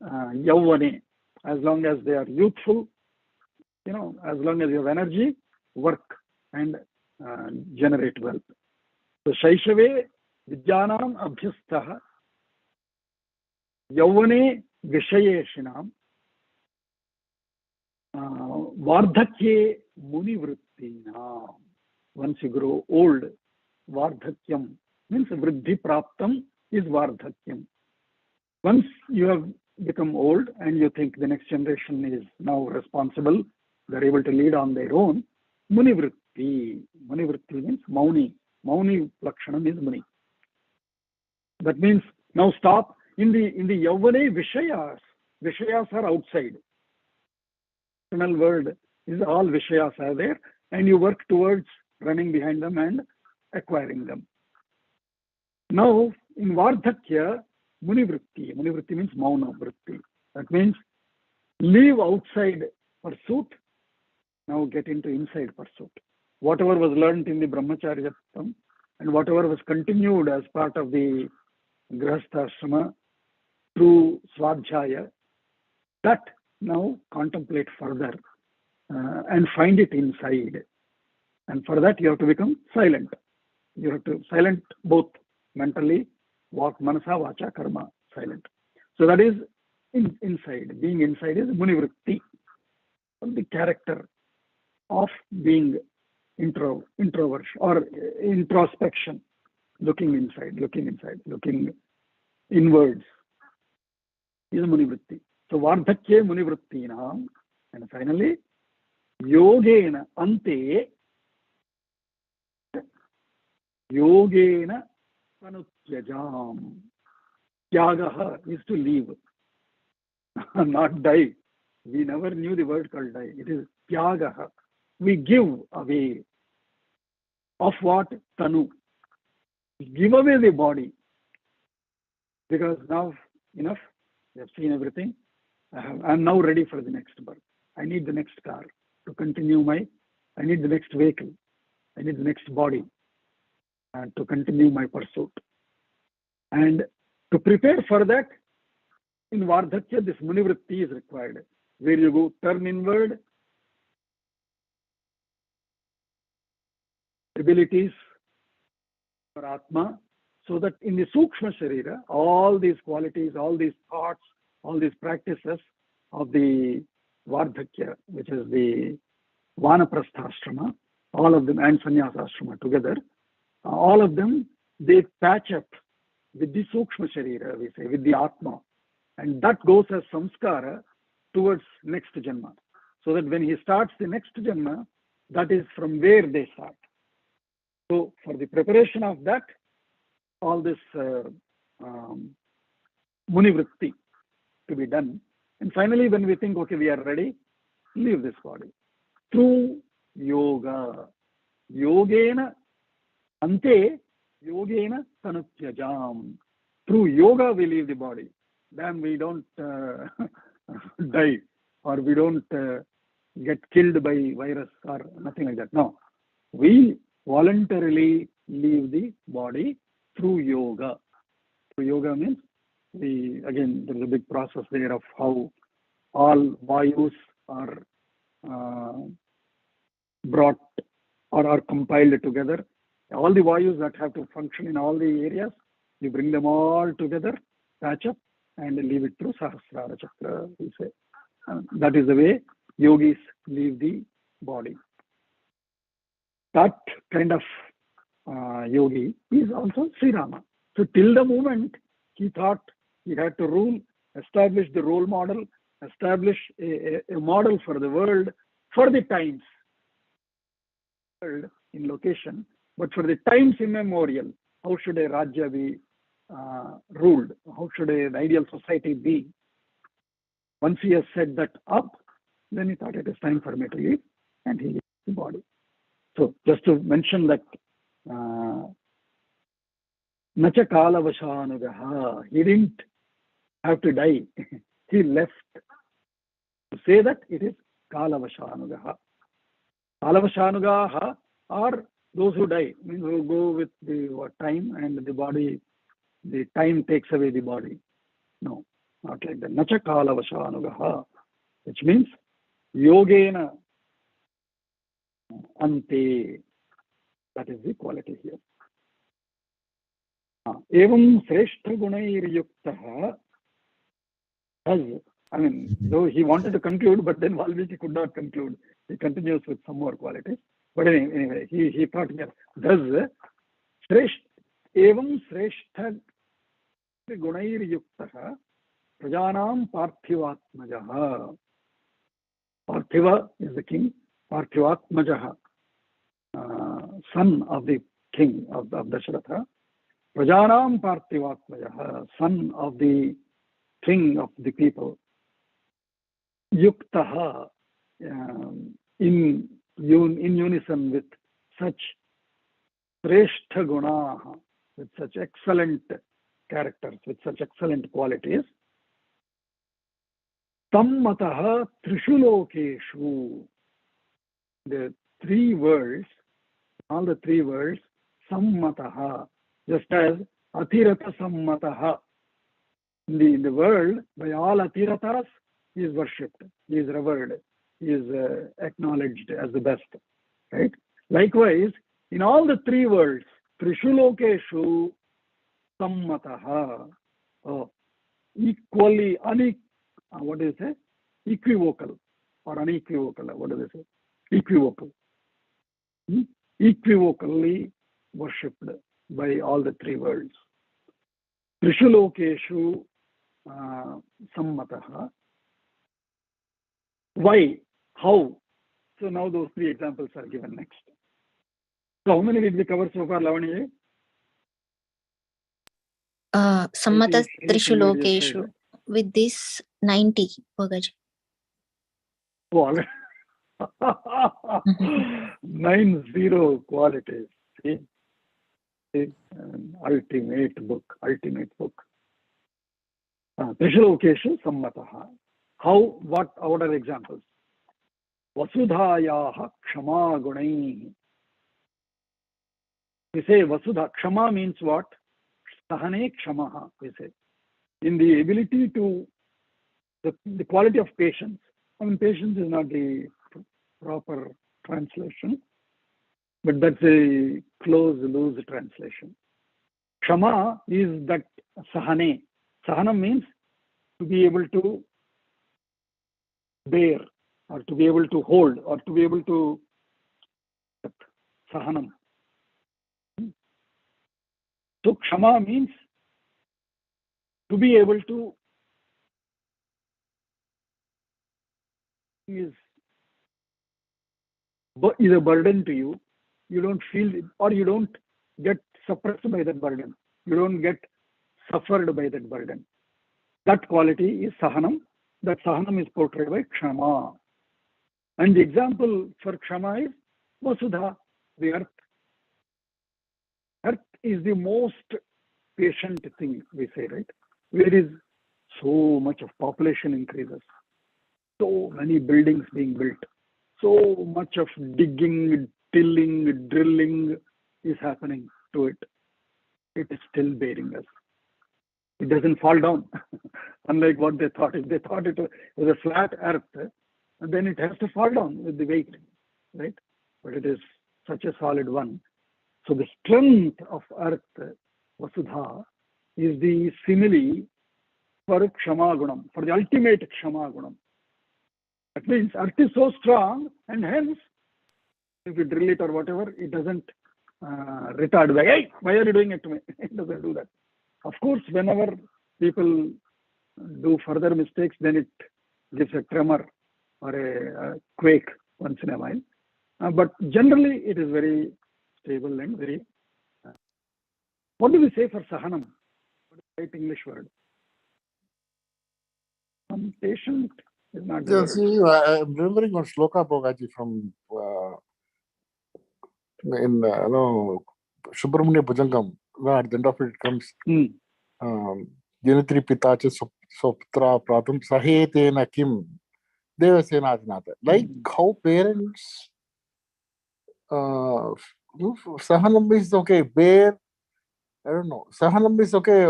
Yauvane, as long as they are youthful, as long as you have energy, work and generate wealth. So Shaishave Vidyanam Abhyastha Yauvane Vishayeshinam Vardhakye Munivrittinam. Once you grow old, Vardhakyam means Vriddhi Praptam is Vardhakyam. Once you have become old and you think the next generation is now responsible, they're able to lead on their own, Munivritti. Munivritti means Mauni. Mauni Lakshanam is Muni. That means now stop. In the Yauvane Vishayas, Vishayas are outside. External world is all Vishayas are there, and you work towards running behind them and acquiring them. Now in Vardhakya, Munivritti. Munivritti means Mauna Vritti. That means leave outside pursuit, now get into inside pursuit. Whatever was learned in the Brahmacharyatam and whatever was continued as part of the Grihastha through Swadhyaya, that now contemplate further and find it inside. And for that you have to become silent. You have to silent both mentally, walk, manasa, vacha, karma, silent. So that is inside. Being inside is Munivritti, the character of being introversion or introspection, looking inside, looking inwards is Munivritti. So Vardhakye Munivrittinam, and finally Yogena Ante Yogena Panutyajam. Tyagaha is to leave, not die. We never knew the word called die. It is Tyagaha. We give away. Of what? Tanu. Give away the body. Because now, enough. We have seen everything. I'm now ready for the next birth. I need the next car to continue I need the next vehicle. I need the next body to continue my pursuit. And to prepare for that, in Vardhakya, this Munivritti is required. Where you go, turn inward, abilities for Atma, so that in the Sukshma Sharira, all these qualities, all these thoughts, all these practices of the Vardhakya, which is the Vanaprastha-ashrama, all of them, and Sannyasa-ashrama together, all of them, they patch up with the Sukshma Sharira, we say, with the Atma. And that goes as samskara towards next Janma. So that when he starts the next Janma, that is from where they start. So for the preparation of that, all this Munivritti to be done. And finally, when we think, okay, we are ready, leave this body. Through yoga. Yogena ante yogena tanutyajam. Through yoga, we leave the body. Then we don't die or we don't get killed by virus or nothing like that. No. We voluntarily leave the body through yoga. So yoga means, again, there is a big process there of how all vayus are brought or are compiled together. All the vayus that have to function in all the areas, you bring them all together, patch up, and leave it through Sahasrara Chakra, we say. That is the way yogis leave the body. that kind of yogi is also śrīrāma. So till the moment he thought he had to rule, establish the role model, establish a model for the world, for the times, world in location, but for the times immemorial. How should a Rajya be ruled? How should an ideal society be? Once he has set that up, then he thought it is time for me to leave, and he leaves the body. So just to mention that, Nacha kalavashanugaha, he didn't have to die. He left. To say that it is kalavashanugaha. Kalavashanugaha are those who die, means who go with the time, and the body, the time takes away the body. No, not like that. Nacha kalavashanugaha, which means yogena ante. That is the quality here. Evam sreshta gunair yuktaha. I mean, though he wanted to conclude, but then Valmiki could not conclude. He continues with some more qualities. But anyway, he thought here, thus, evam sreshta gunair yuktaha prajanam parthivatmajaha. Parthiva is the king, parthivatmajaha, son of the king of daśaratha. Prajanam parthivatmajaha, son of the king of the people. Yuktaha, in unison with such sreshta gunaha, with such excellent characters, with such excellent qualities. Tammataha trishu lokeshu. The three worlds, all the three worlds, sammataha, just as atirata sammataha. In the world, by all atiratas, he is worshipped, he is revered, he is acknowledged as the best. Right? Likewise, in all the three worlds, trishu lokeshu sammataha, equally, what do you say? Equivocal or unequivocal, what do they say? Equivocal. Equivocally worshipped by all the three worlds. Trishu lokeshu sammataha. Why? How? So now those three examples are given next. So how many did we cover so far, Lavani? Sammata Trishu Lokeshu. With this 90, Bhagaji. Oh, 90 qualities. See? Ultimate book. Trishu Lokeshu sammataha. How? What are examples? Vasudhayaha kshama gunaihi. We say Vasudha. Kshama means what? Sahane kshamaha, we say. In the ability to, the quality of patience. I mean, patience is not the proper translation, but that's a loose translation. Kshama is that sahane. Sahana means to be able to bear, or to be able to hold, or to be able to sahanam. So kshama means to be able to is a burden to you. You don't feel it, or you don't get suppressed by that burden. You don't get suffered by that burden. That quality is sahanam. That sahanam is portrayed by kshama. And the example for kshama is Vasudha, the earth. Earth is the most patient thing, we say, right? Where is so much of population increases, so many buildings being built, so much of digging, tilling, drilling is happening to it. It is still bearing us. It doesn't fall down, unlike what they thought. If they thought it was a flat earth, then it has to fall down with the weight, right? But it is such a solid one. So the strength of earth, Vasudha, is the simile for Kshama Gunam, for the ultimate Kshama Gunam. That means earth is so strong, and hence if you drill it or whatever, it doesn't retard. Hey, why are you doing it to me? It doesn't do that. Of course, whenever people do further mistakes, then it gives a tremor or a quake once in a while. But generally, it is very stable and very. What do we say for sahanam? What is the right English word? Patient is not the Yeah, word. see, I'm remembering one shloka, Bhogaji, from in Subramanya Bhujangam. At the end of it comes Janitri Pitacha Soputra Pratham Sahetena Kim Devasenathinata. Like how parents Sahanam is okay, bear. I don't know. Sahanam is okay.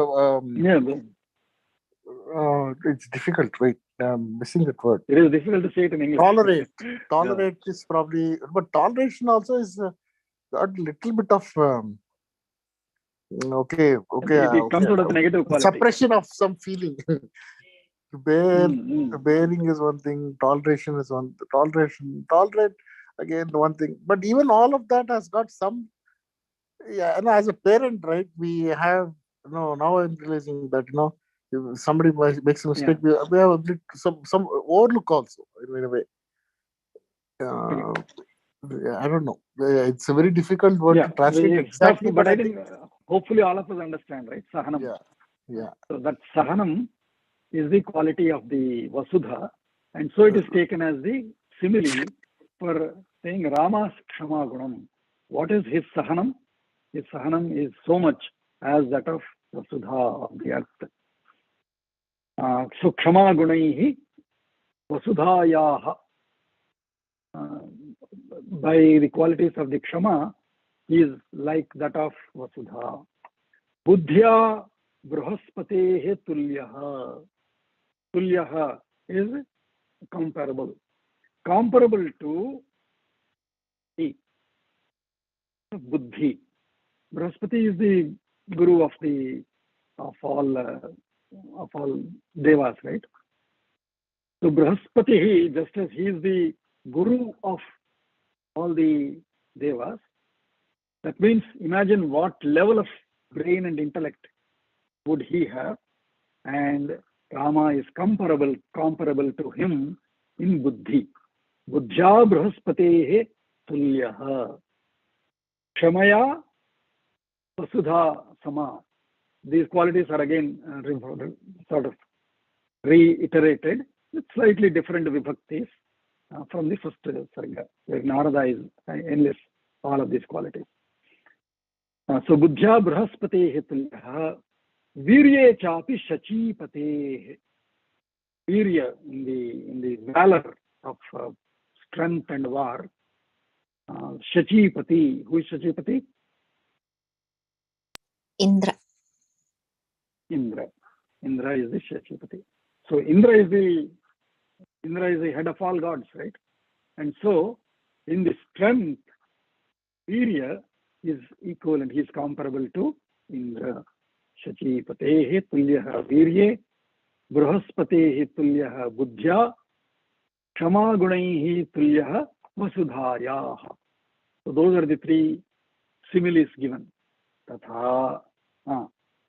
It's difficult. Wait, I'm missing that word. It is difficult to say it in English. Tolerate is probably, but toleration also is got a little bit of It comes out of the negative quality. Suppression of some feeling. Bearing is one thing. Toleration is one. Tolerate again one thing. But even all of that has got some. Yeah, and as a parent, right? We have now I'm realizing that if somebody makes a mistake, we have a bit some overlook also in a way. I don't know. It's a very difficult word to translate exactly. But I think hopefully all of us understand, right? Sahanam. Yeah. So that sahanam is the quality of the Vasudha, and so it is taken as the simile for saying Rama's Kshama Gunam. What is his sahanam? His sahanam is so much as that of Vasudha of the earth. So Kshama Gunaihi Vasudhayaha. By the qualities of the Kshama, he is like that of Vasudha. Buddhya Brahaspatehe Tulyaha. Tulyaha is comparable. Comparable to he. Buddhi. Brahaspati is the guru of all devas, right? So Brahaspati, just as he is the guru of all the devas, that means imagine what level of brain and intellect would he have, and Rama is comparable to him in buddhi. Buddhya Brahaspatehe Tulyaha. Kshamaya Vasudha Sama. These qualities are again sort of reiterated with slightly different vibhaktis from the first sarga, where Narada is enlists all of these qualities. So Buddhya Brahaspatehe Tulyaha. Virye Chapi Shachipate. Virya in the valor of strength and war. Shachipati. Who is Shachipati? Indra. Indra is the Shachipati. So Indra is the head of all gods, right? And so in the strength, Virya is equivalent. He is comparable to Indra. Shachipatehe Tulyaha Virye Brahaspatehe Tulyaha Buddhya Kshama Gunaihi Tulyaha Vasudhayaha. So those are the three similes given. Tatha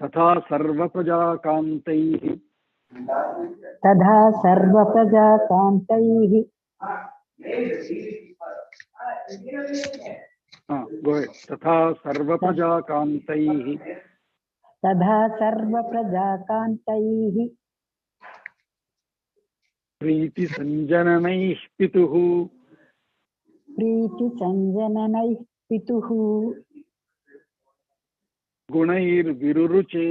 Sarva Praja Kantaihi. Tadha Sarva Praja Kantaihi. Go ahead. Tatha Sarva Praja Kantaihi. Tadha Sarva Praja Kantaihi. Priti Sanjananaih Pituhu. Priti Sanjananaih Pituhu. Gunair Viruruche.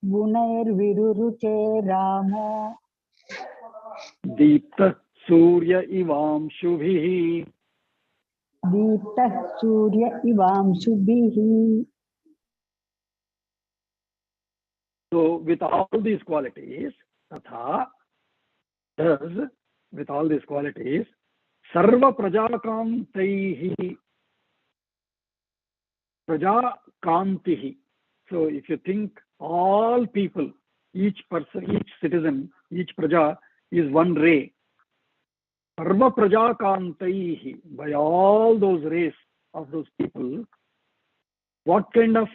Gunair Viruruche Ramo. Deepta Surya Ivam Shubhihi. Deepta Surya Ivam Shubhihi. So with all these qualities, Tatha does, with all these qualities, Sarva Prajakantaihi. Prajakantihi. So if you think all people, each person, each citizen, each praja is one ray. Sarva prajakantaihi, by all those race of those people. What kind of,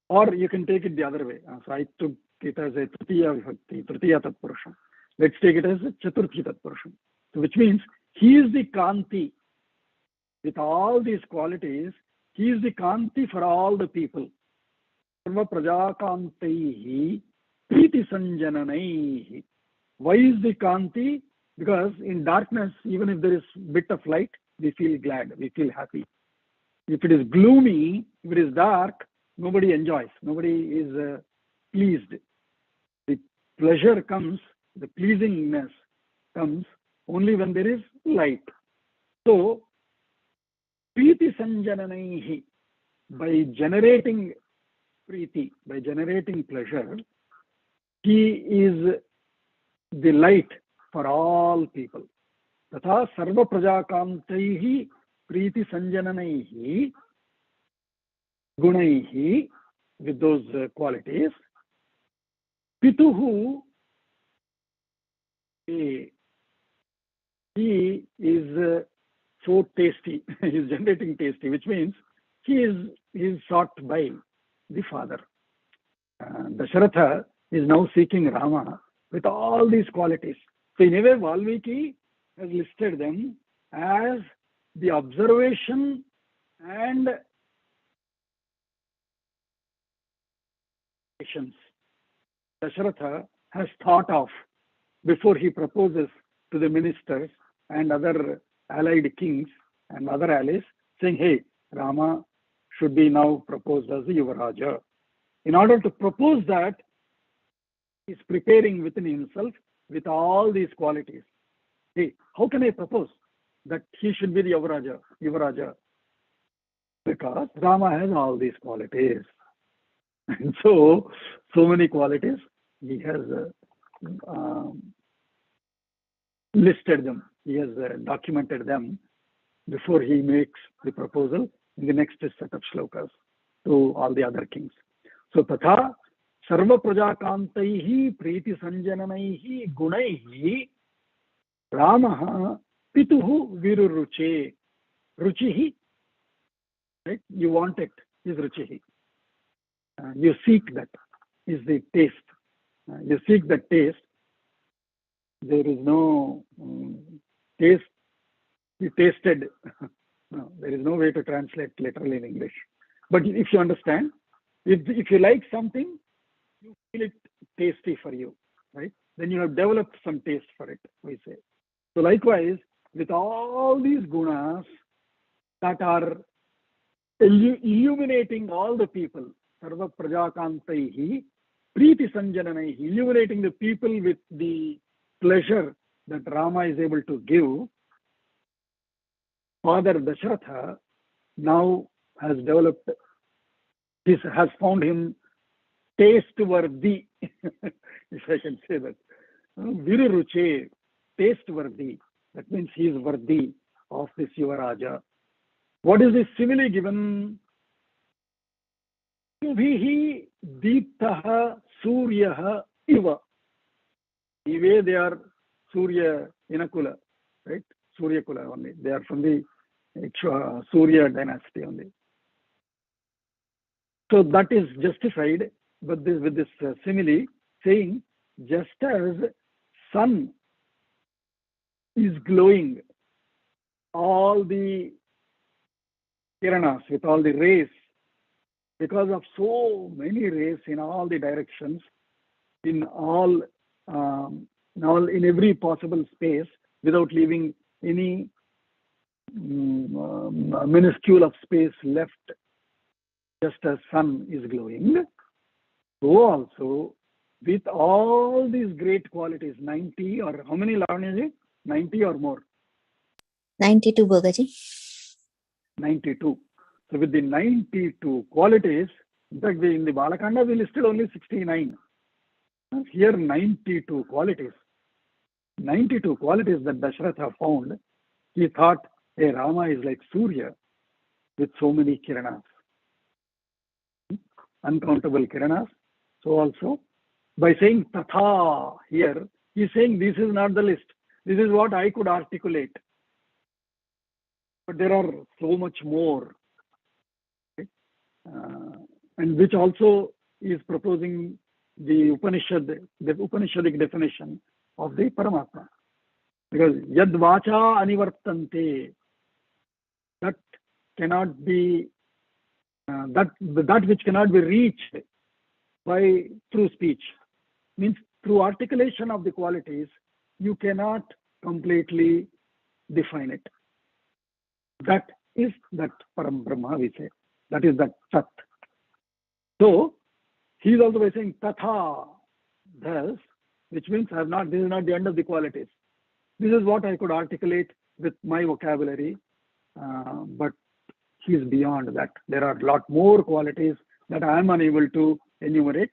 or you can take it the other way. So I took it as a Tritiya Vibhakti, Tritiya Tatpurusham. Let's take it as a Chaturthi Tatpurusham. So which means he is the Kanti. With all these qualities, he is the Kanti for all the people. Sarva prajakantaihi priti sanjananaihi. Why is the Kanti? Because in darkness, even if there is bit of light, we feel glad, we feel happy. If it is gloomy, if it is dark, nobody enjoys, nobody is pleased. The pleasure comes, the pleasingness comes only when there is light. So, Priti Sanjananaihi, by generating Priti, by generating pleasure, he is the light for all people. Tatha Sarva Prajakantaihi Priti Sanjananaihi Gunaihi, with those qualities. Pituhu, he is so tasty, he is generating tasty, which means he is sought by the father. Daśaratha is now seeking Rama with all these qualities. So in a way, Valmiki has listed them as the observation and actions Daśaratha has thought of before he proposes to the ministers and other allied kings and other allies, saying, hey, Rama should be now proposed as the Yuvaraja. In order to propose that, he is preparing within himself with all these qualities. Hey, how can I propose that he should be the Yuvaraja? Because Rama has all these qualities. And so many qualities, he has listed them. He has documented them before he makes the proposal in the next set of shlokas to all the other kings. So, Tatha Sarva Prajakantaihi Priti Sanjananaihi Gunaihi Ramaha Pituhu Viruruche. Ruchihi, right? You want it, is Ruchihi. You seek that, is the taste. You seek that taste. There is no taste. You tasted. No, there is no way to translate literally in English. But if you understand, if you like something, you feel it tasty for you, right? Then you have developed some taste for it, we say. So likewise, with all these gunas that are illuminating all the people, Sarva Prajakantaihi, Priti Sanjananaihi, illuminating the people with the pleasure that Rama is able to give, Father Daśaratha now has developed, has found him taste-worthy, if I can say that. Viruruche, taste-worthy. That means he is worthy of this Yuvaraja. What is the simile given? Vihi Deeptaha Suryaha Iva. The way they are Surya Inakula, right? Surya Kula only. They are from the Surya dynasty only. So that is justified with this simile, saying just as sun is glowing, all the kiranas with all the rays, because of so many rays in all the directions, in every possible space, without leaving any minuscule of space left, just as sun is glowing. So also, with all these great qualities, 90 or how many Lavanya? 90 or more? 92, Bhogaji. 92. So with the 92 qualities, in fact, in the Balakanda, we listed only 69. Here, 92 qualities. 92 qualities that Daśaratha found. He thought, hey, Rama is like Surya with so many kiranas. Uncountable kiranas. So also, by saying Tatha here, He's saying this is not the list. This is what I could articulate. But there are so much more. Okay? And which also is proposing the Upanishadic definition of the Paramatma. Because yad vacha anivartante, that cannot be, that which cannot be reached through speech, means through articulation of the qualities, you cannot completely define it. That is that Param Brahma, we say. That is that Tat. So, he is also by saying Tatha, thus, which means this is not the end of the qualities. This is what I could articulate with my vocabulary, but he is beyond that. There are a lot more qualities that I am unable to enumerate,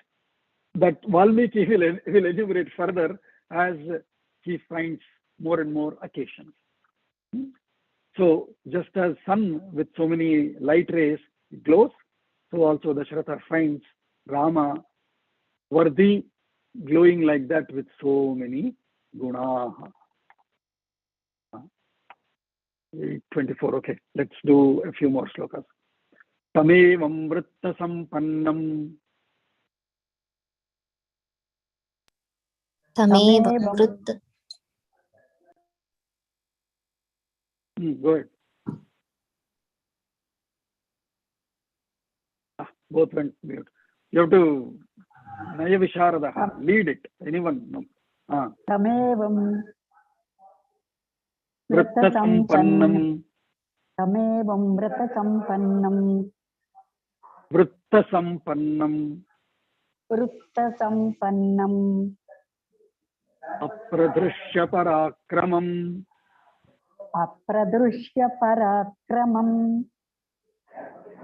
but Valmiki will enumerate further as he finds more and more occasions. So just as sun with so many light rays glows, so also Daśaratha finds Rama worthy, glowing like that with so many gunas. 24, okay. Let's do a few more slokas. Tamevam vritta sampannam. Tameva vritta. Go ahead. Both went mute. You have to Naya Visharadaha, lead it. Anyone? No. Tamevam Vritta sampannam. Tamevam vritta sampannam. Vritta sampannam. Vritta sampannam. Apradrishya parakramam. Apradrushya parakramam.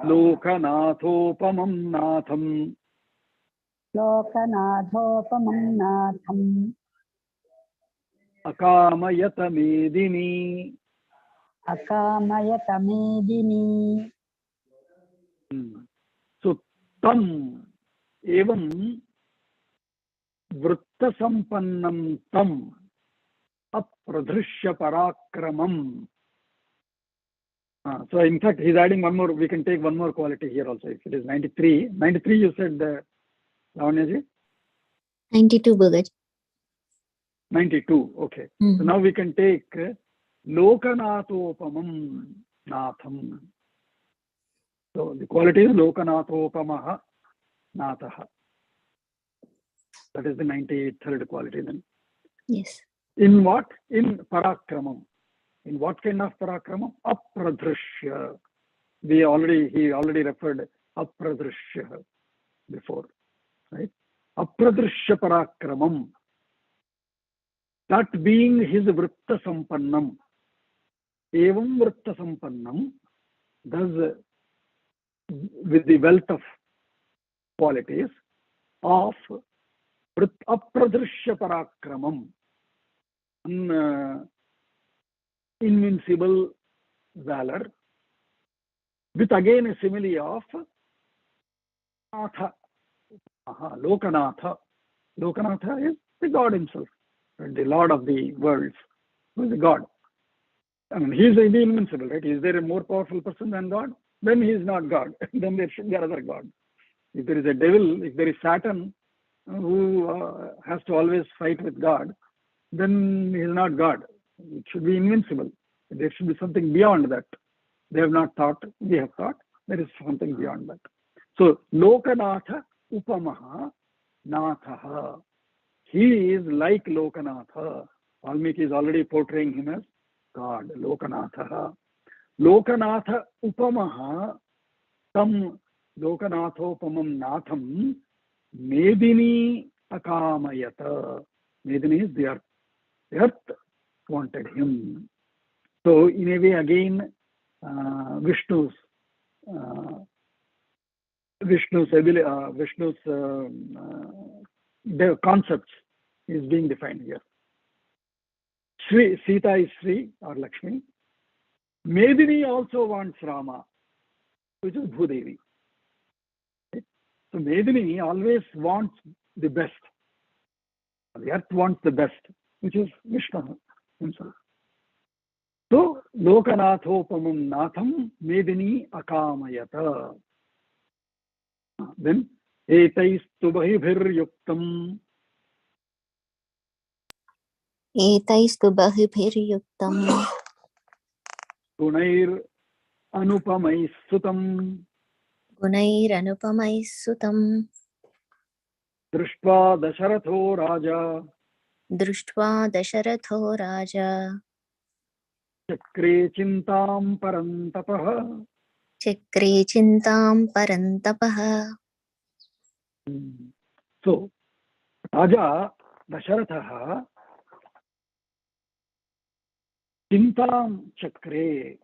Lokanathopamam natham. Lokanathopamam natham. Akamayata medini. Akamayata medini. So, tam evam vritta sampannam tam apradrishya parakramam. So, in fact, he's adding one more. We can take one more quality here also. If it is 93. 93, you said, Lavanyaji? 92, Bhagaj. 92, okay. So now we can take Lokanathopamam Natham. So the quality is Lokanathopamaha Nathaha. That is the 93rd quality then. Yes. In what? In Parakramam. In what kind of Parakramam? Apradrishya. He already referred Apradrishya before. Right? Apradrishya Parakramam. That being his Vritta Sampannam. Evam Vritta Sampannam, thus with the wealth of qualities of Apradrishya Parakramam, invincible valor, with again a simile of Natha, Lokanatha. Lokanatha is the God himself, the Lord of the worlds, who is the God. I mean, he is the invincible, right? Is there a more powerful person than God? Then he is not God. Then there should be another God. If there is a devil, if there is Satan, who has to always fight with God, then he is not God. It should be invincible. There should be something beyond that. They have not thought, we have thought, there is something beyond that. So, Lokanatha Upamaha Nathaha. He is like Lokanatha. Valmiki is already portraying him as God, Lokanatha. Lokanatha Upamaha Tam Lokanathopamam Natham Medini Akamayata. Medini is the earth. The earth wanted him. So, in a way, again, Vishnu's the concepts is being defined here. Sita is Sri or Lakshmi. Medini also wants Rama, which is Bhudevi. Okay? So Medini always wants the best. The earth wants the best, which is Vishnu himself. So, Lokanathopamam Natham Medini Akamayata. Then, Etaistu Bahibhiryuktam. Etaistu bahibhiryuktam Gunair Anupamai Sutam. gunairanupamais sutam Drishtva Daśaratho Raja. दृष्ट्वा दशरथो राजा Chakre Chintam Parantapaha. चक्रे चिन्तां परन्तपः. So, Raja Daśaratha Chintam Chakre.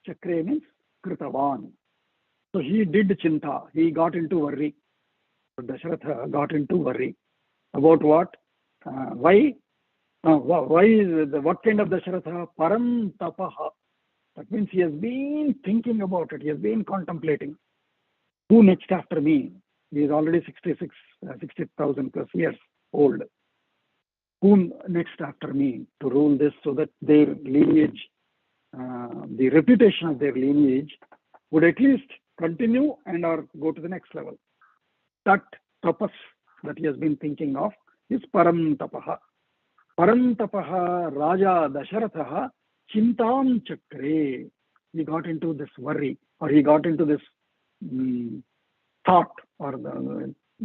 Chakre means Kritavan. So he did Chinta. He got into worry. Daśaratha got into worry. About what? Why? Why is what kind of Daśaratha? Parantapaha. That means he has been thinking about it. He has been contemplating. Who next after me? He is already 60,000 plus years old. Who next after me to rule this so that their lineage, the reputation of their lineage would at least continue and or go to the next level. That tapas that he has been thinking of is Parantapaha. Parantapaha Raja Daśaratha Chintam Chakre. He got into this worry, or he got into this thought, or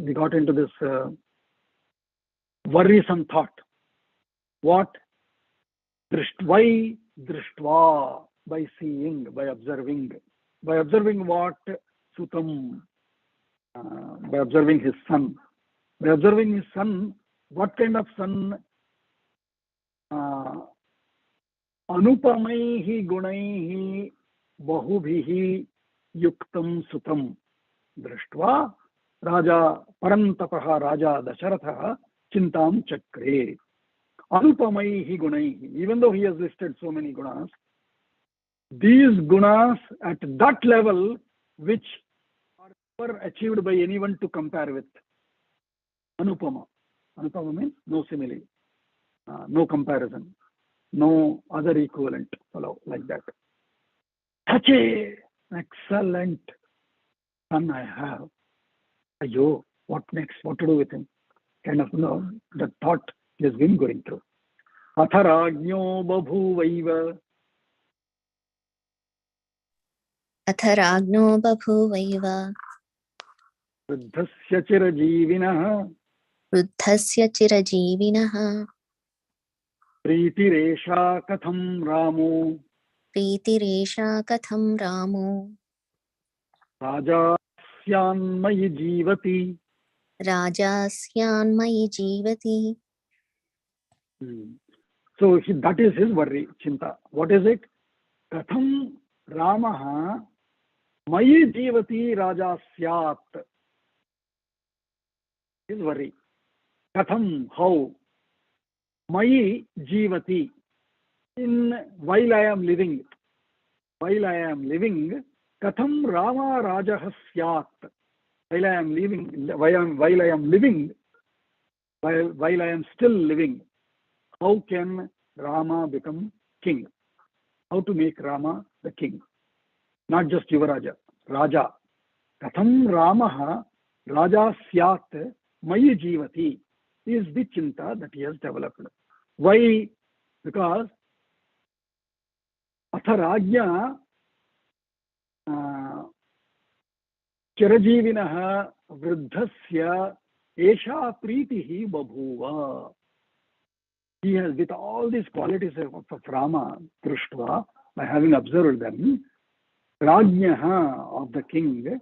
he got into this worrisome thought. What? Why Drishtva? By seeing, by observing. By observing what? Sutam. By observing his son. By observing his son, what kind of son? Anupamaihi gunaihi bahubhihi yuktam sutam. Drishtva Raja Parantapaha Raja Daśaratha Chintam Chakre. Anupamaihi gunaihi. Even though he has listed so many gunas, these gunas at that level which are never achieved by anyone to compare with. Anupama. Anupama means no simile, no comparison, no other equivalent fellow like that. Such a excellent son I have. Ayo, what next? What to do with him? Kind of, the thought he has been going through. Atharajño babhuvaiva. अथ राज्ञो बभूवैव वृद्धस्य चिरजीविनः वृद्धस्य चिरजीविनः प्रीतिरेषा कथं रामो प्रीतिरेषा कथं रामो राजा स्यान्मयि जीवति. राजा स्यान्मयि जीवति. So that is his worry, chinta. What is it? Katham Ramaha mayi jivati raja syat. His worry. Katham, how? Mayi jivati. While I am living. While I am living, Katham Rama Raja Syat. While I am living, while I am still living, how can Rama become king? How to make Rama the king? Not just Yuvaraja, Raja. Katham Ramaha Raja Syat Mayi Jivati is the chinta that he has developed. Why? Because Atharajya Chirajivinah Vruddhasya Esha Pritihi Babhuva. He has, with all these qualities of Rama, Drishtva, by having observed them, Rajnyaha of the king,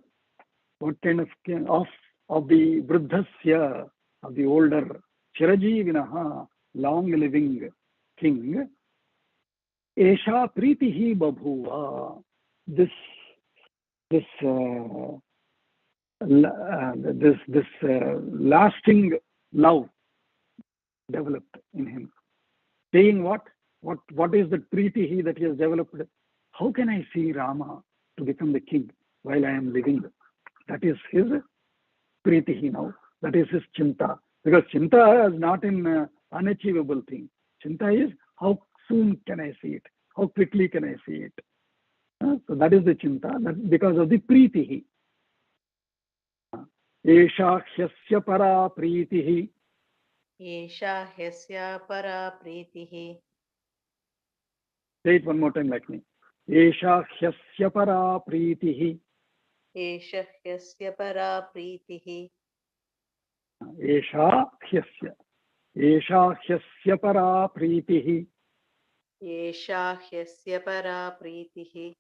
what kind of king? Of the Vruddhasya, of the older, Chirajivinaha, long-living king, Esha Pritihi Babhuva. This lasting love developed in him. Saying what is the pritihi that he has developed? How can I see Rama to become the king while I am living? That is his pritihi now. That is his chinta. Because chinta is not an unachievable thing. Chinta is how soon can I see it? How quickly can I see it? So that is the chinta, that because of the pritihi. Esha hyasya para pritihi. Esha hyasya para pritihi. Say it one more time like me. Esha hyasya para pritihi. Esha hyasya para pritihi. Esha hyasya. Esha hyasya para pritihi. Esha hyasya para pritihi.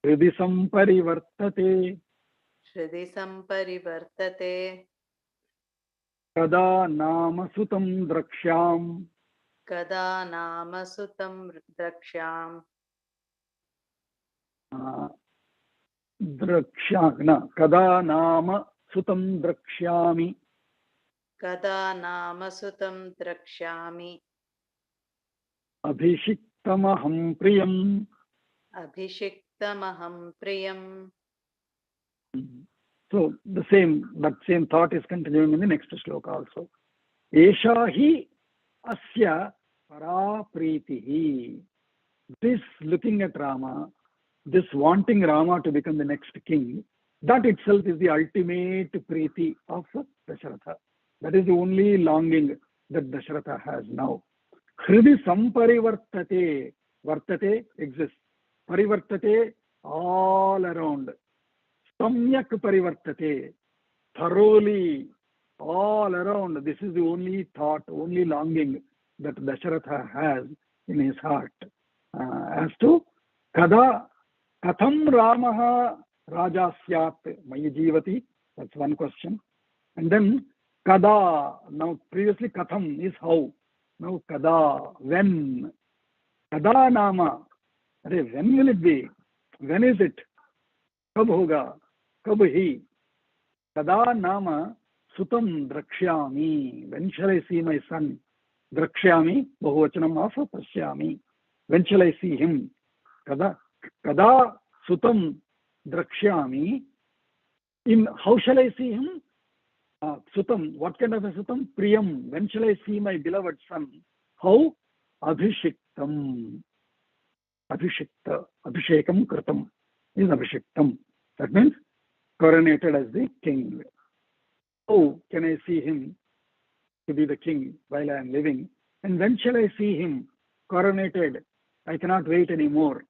Hridi samparivartate. Shridi samparivartate. Kada nama sutam drakshyam. Kada nama sutam draksham. Kada nama sutam drakshyami. Kada nama sutam drakshami. Abhishiktamaham priyam. Abhishiktamaham priyam. So that same thought is continuing in the next shloka also. Esha hi asya para pritihi. This looking at Rama, this wanting Rama to become the next king, that itself is the ultimate priti of Daśaratha. That is the only longing that Daśaratha has now. Hridi samparivartate. Vartate exists. Parivartate all around. Samyak parivartate. Thoroughly all around. This is the only thought, only longing that Daśaratha has in his heart. As to kada katham Ramaha Raja Syat Mayi Jivati, that's one question. And then kada, now previously katham is how. Now kada, when. Kada nama, when will it be? When is it? Kab hoga? Kab hi? Kada nama sutam drakshyami. When shall I see my son? Drakshyami, bahuvachanam of pashyami. When shall I see him? Kada sutam drakshyami. In how shall I see him? Sutam, what kind of a sutam? Priyam. When shall I see my beloved son? How? Abhishiktam. Abhishikta. Abhishekam kritam is Abhishiktam. That means coronated as the king. How can I see him to be the king while I am living? And when shall I see him coronated? I cannot wait anymore.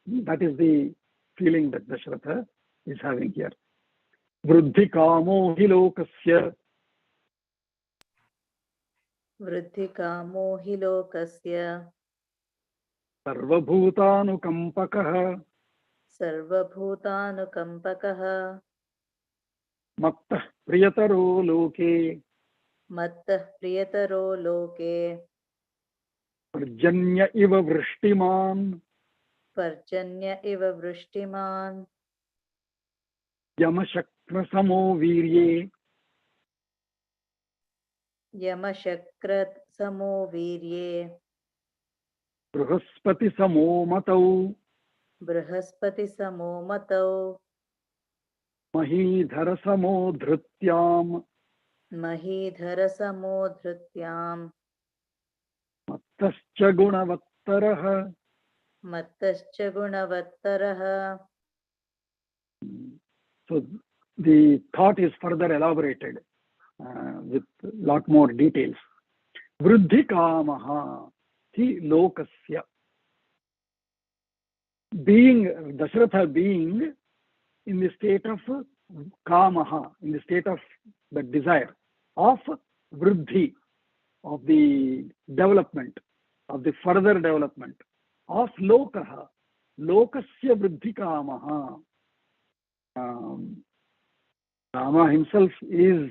That is the feeling that Daśaratha is having here. Vruddhi kamo hi lokasya. Vruddhi kamo hi lokasya. Sarvabhutanukampakah. Sarvabhutanukampakah. Mattah priyataro loke. Mattah priyataro loke. Parjanya iva vrishtiman. Parjanya iva vrishtiman. Yamashakra samo virye. Yamashakrat samo virye. Bruhaspati samo matau. Bruhaspati samo matau. Mahidhara samo dhrutyam. Mahidhara samo dhrutyam. Mattascha gunavattaraha. Mattascha gunavattaraha. So the thought is further elaborated with lot more details. Vruddhi kamaha hi lokasya. Daśaratha being in the state of kamaha, in the state of the desire of vruddhi, of the development, of the further development of lokaha, lokasya vruddhi kamaha. Rama himself is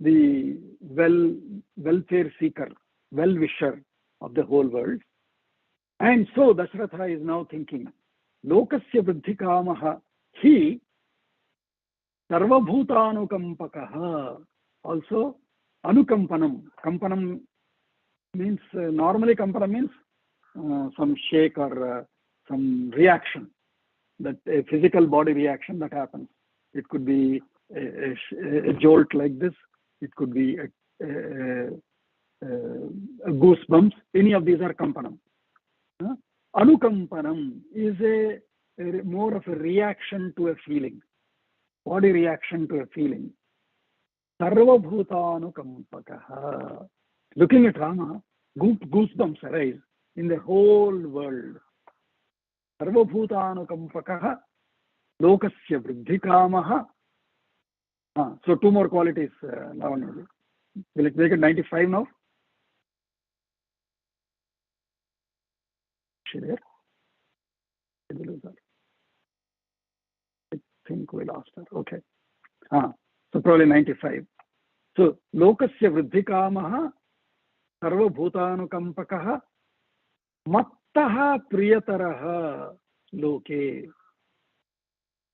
the welfare seeker, well-wisher of the whole world. And so Daśaratha is now thinking, lokasya vruddhi kamaha hi sarvabhutanukampakaha. Also, anukampanam. Kampanam means, normally kampanam means some shake or some reaction, that a physical body reaction that happens. It could be a jolt like this, it could be goosebumps. Any of these are kampanam. Anukampanam is a more of a reaction to a feeling, body reaction to a feeling. Sarvabhutanukampakaha. Looking at Rama, goosebumps arise in the whole world. Sarvabhutanukampakaha, lokasya vriddhikamaha. So two more qualities. Will it make it 95 now? She there? Did we lose her? I think we lost her. Okay. So probably 95. So lokasya vriddhikamaha, sarvabhutanukampakaha, mattaha priyataraha loke.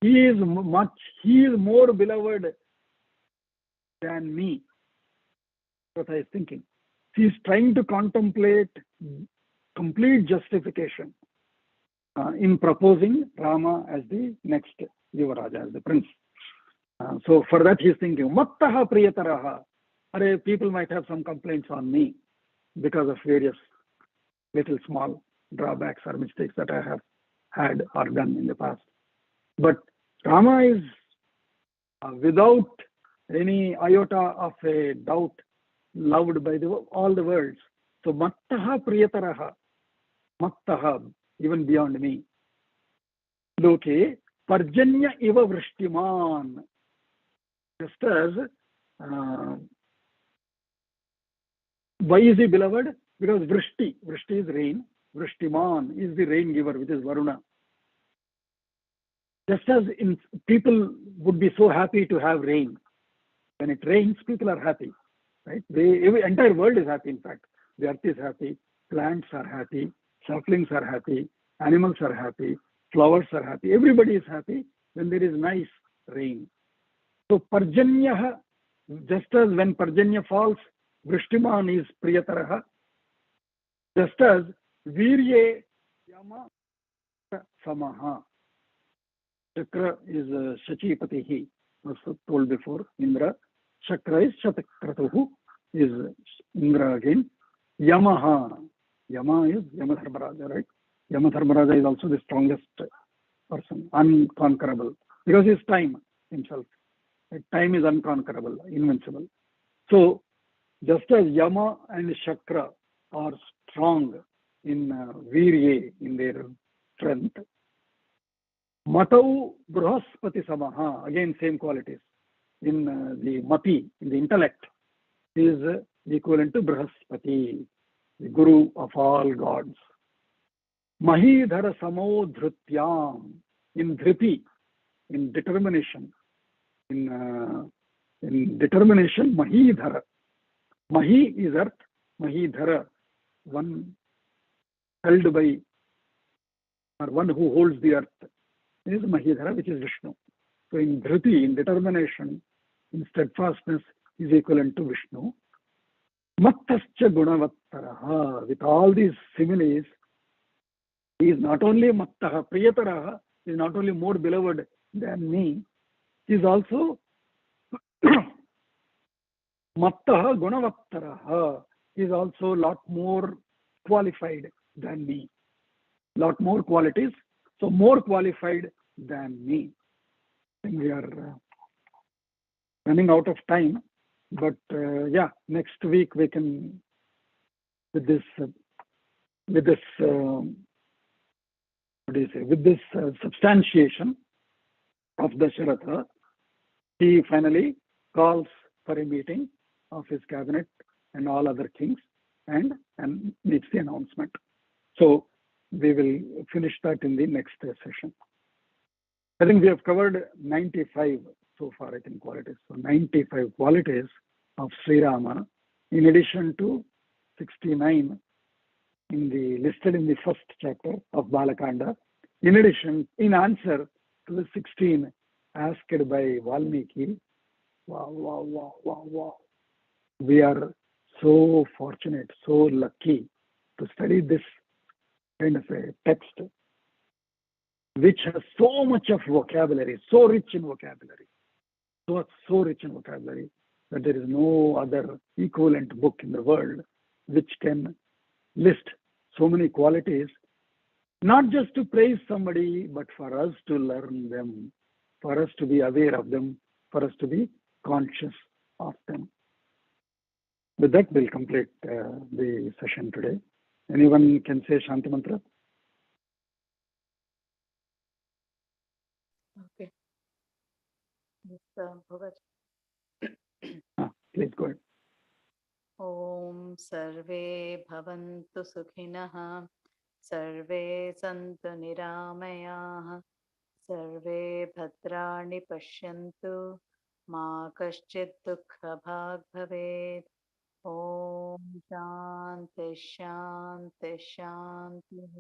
He is more beloved than me. What I was thinking. He is trying to contemplate complete justification in proposing Rama as the next Yuvaraja, as the prince. So for that he is thinking, mattaha priyataraha. People might have some complaints on me because of various little small drawbacks or mistakes that I have had or done in the past. But Rama is without any iota of a doubt loved by all the worlds. So mattaha priyataraha, mattaha, even beyond me. Loke parjanya iva vrishtiman. Just as why is he beloved? Because vrishti is rain, vrishtiman is the rain giver, which is Varuna. Just as people would be so happy to have rain. When it rains, people are happy, right? The entire world is happy, in fact. The earth is happy, plants are happy, saplings are happy, animals are happy, flowers are happy. Everybody is happy when there is nice rain. So parjanya, just as when parjanya falls, vrishtiman is priyataraha. Just as virye yama samaha. Chakra is Shachipatihi, was told before. Indra. Chakra is Shatakratuhu, is Indra again. Yamaha. Yama is Yamadharmaraja, right? Yamadharmaraja is also the strongest person, unconquerable. Because he is time himself. Time is unconquerable, invincible. So, just as Yama and Chakra are strong in Virye, in their strength, Matau Bruhaspati Samaha, again same qualities. In the Mati, in the intellect, is equivalent to Bruhaspati, the Guru of all gods. Mahidhara Samo Dhrutyam, in Dhriti, in determination. In determination, Mahidhara. Mahi is earth, Mahidhara, one held by, or one who holds the earth, is Mahidhara, which is Vishnu. So in Dhriti, in determination, in steadfastness, is equivalent to Vishnu. Mattascha gunavattaraha. With all these similes, he is not only mattaha, priyataraha, he is not only more beloved than me, he is also mattaha gunavattaraha. He is also a lot more qualified than me. Lot more qualities, so more qualified than me. I think we are running out of time, but yeah, next week we can, with this substantiation of daśaratha, he finally calls for a meeting of his cabinet and all other kings and makes the announcement. So we will finish that in the next session. I think we have covered 95 so far, I think, qualities. So 95 qualities of śrīrāma, in addition to 69 listed in the first chapter of Balakanda, in addition, in answer to the 16 asked by Valmiki. Wow, wow, wow, wow, wow. We are so fortunate, so lucky to study this kind of a text, which has so much of vocabulary, so rich in vocabulary, so rich in vocabulary. that there is no other equivalent book in the world which can list so many qualities, not just to praise somebody, but for us to learn them, for us to be aware of them, for us to be conscious of them. With that, we'll complete the session today. Anyone can say Shanti Mantra? Okay. Yes, Bhagat. Please go ahead. ॐ सर्वे भवन्तु सुखिनः सर्वे सन्तु निरामयाः सर्वे भद्राणि पश्यन्तु मा कश्चित् दुःखभाग् भवेत् ॐ शान्ति शान्ति शान्तिः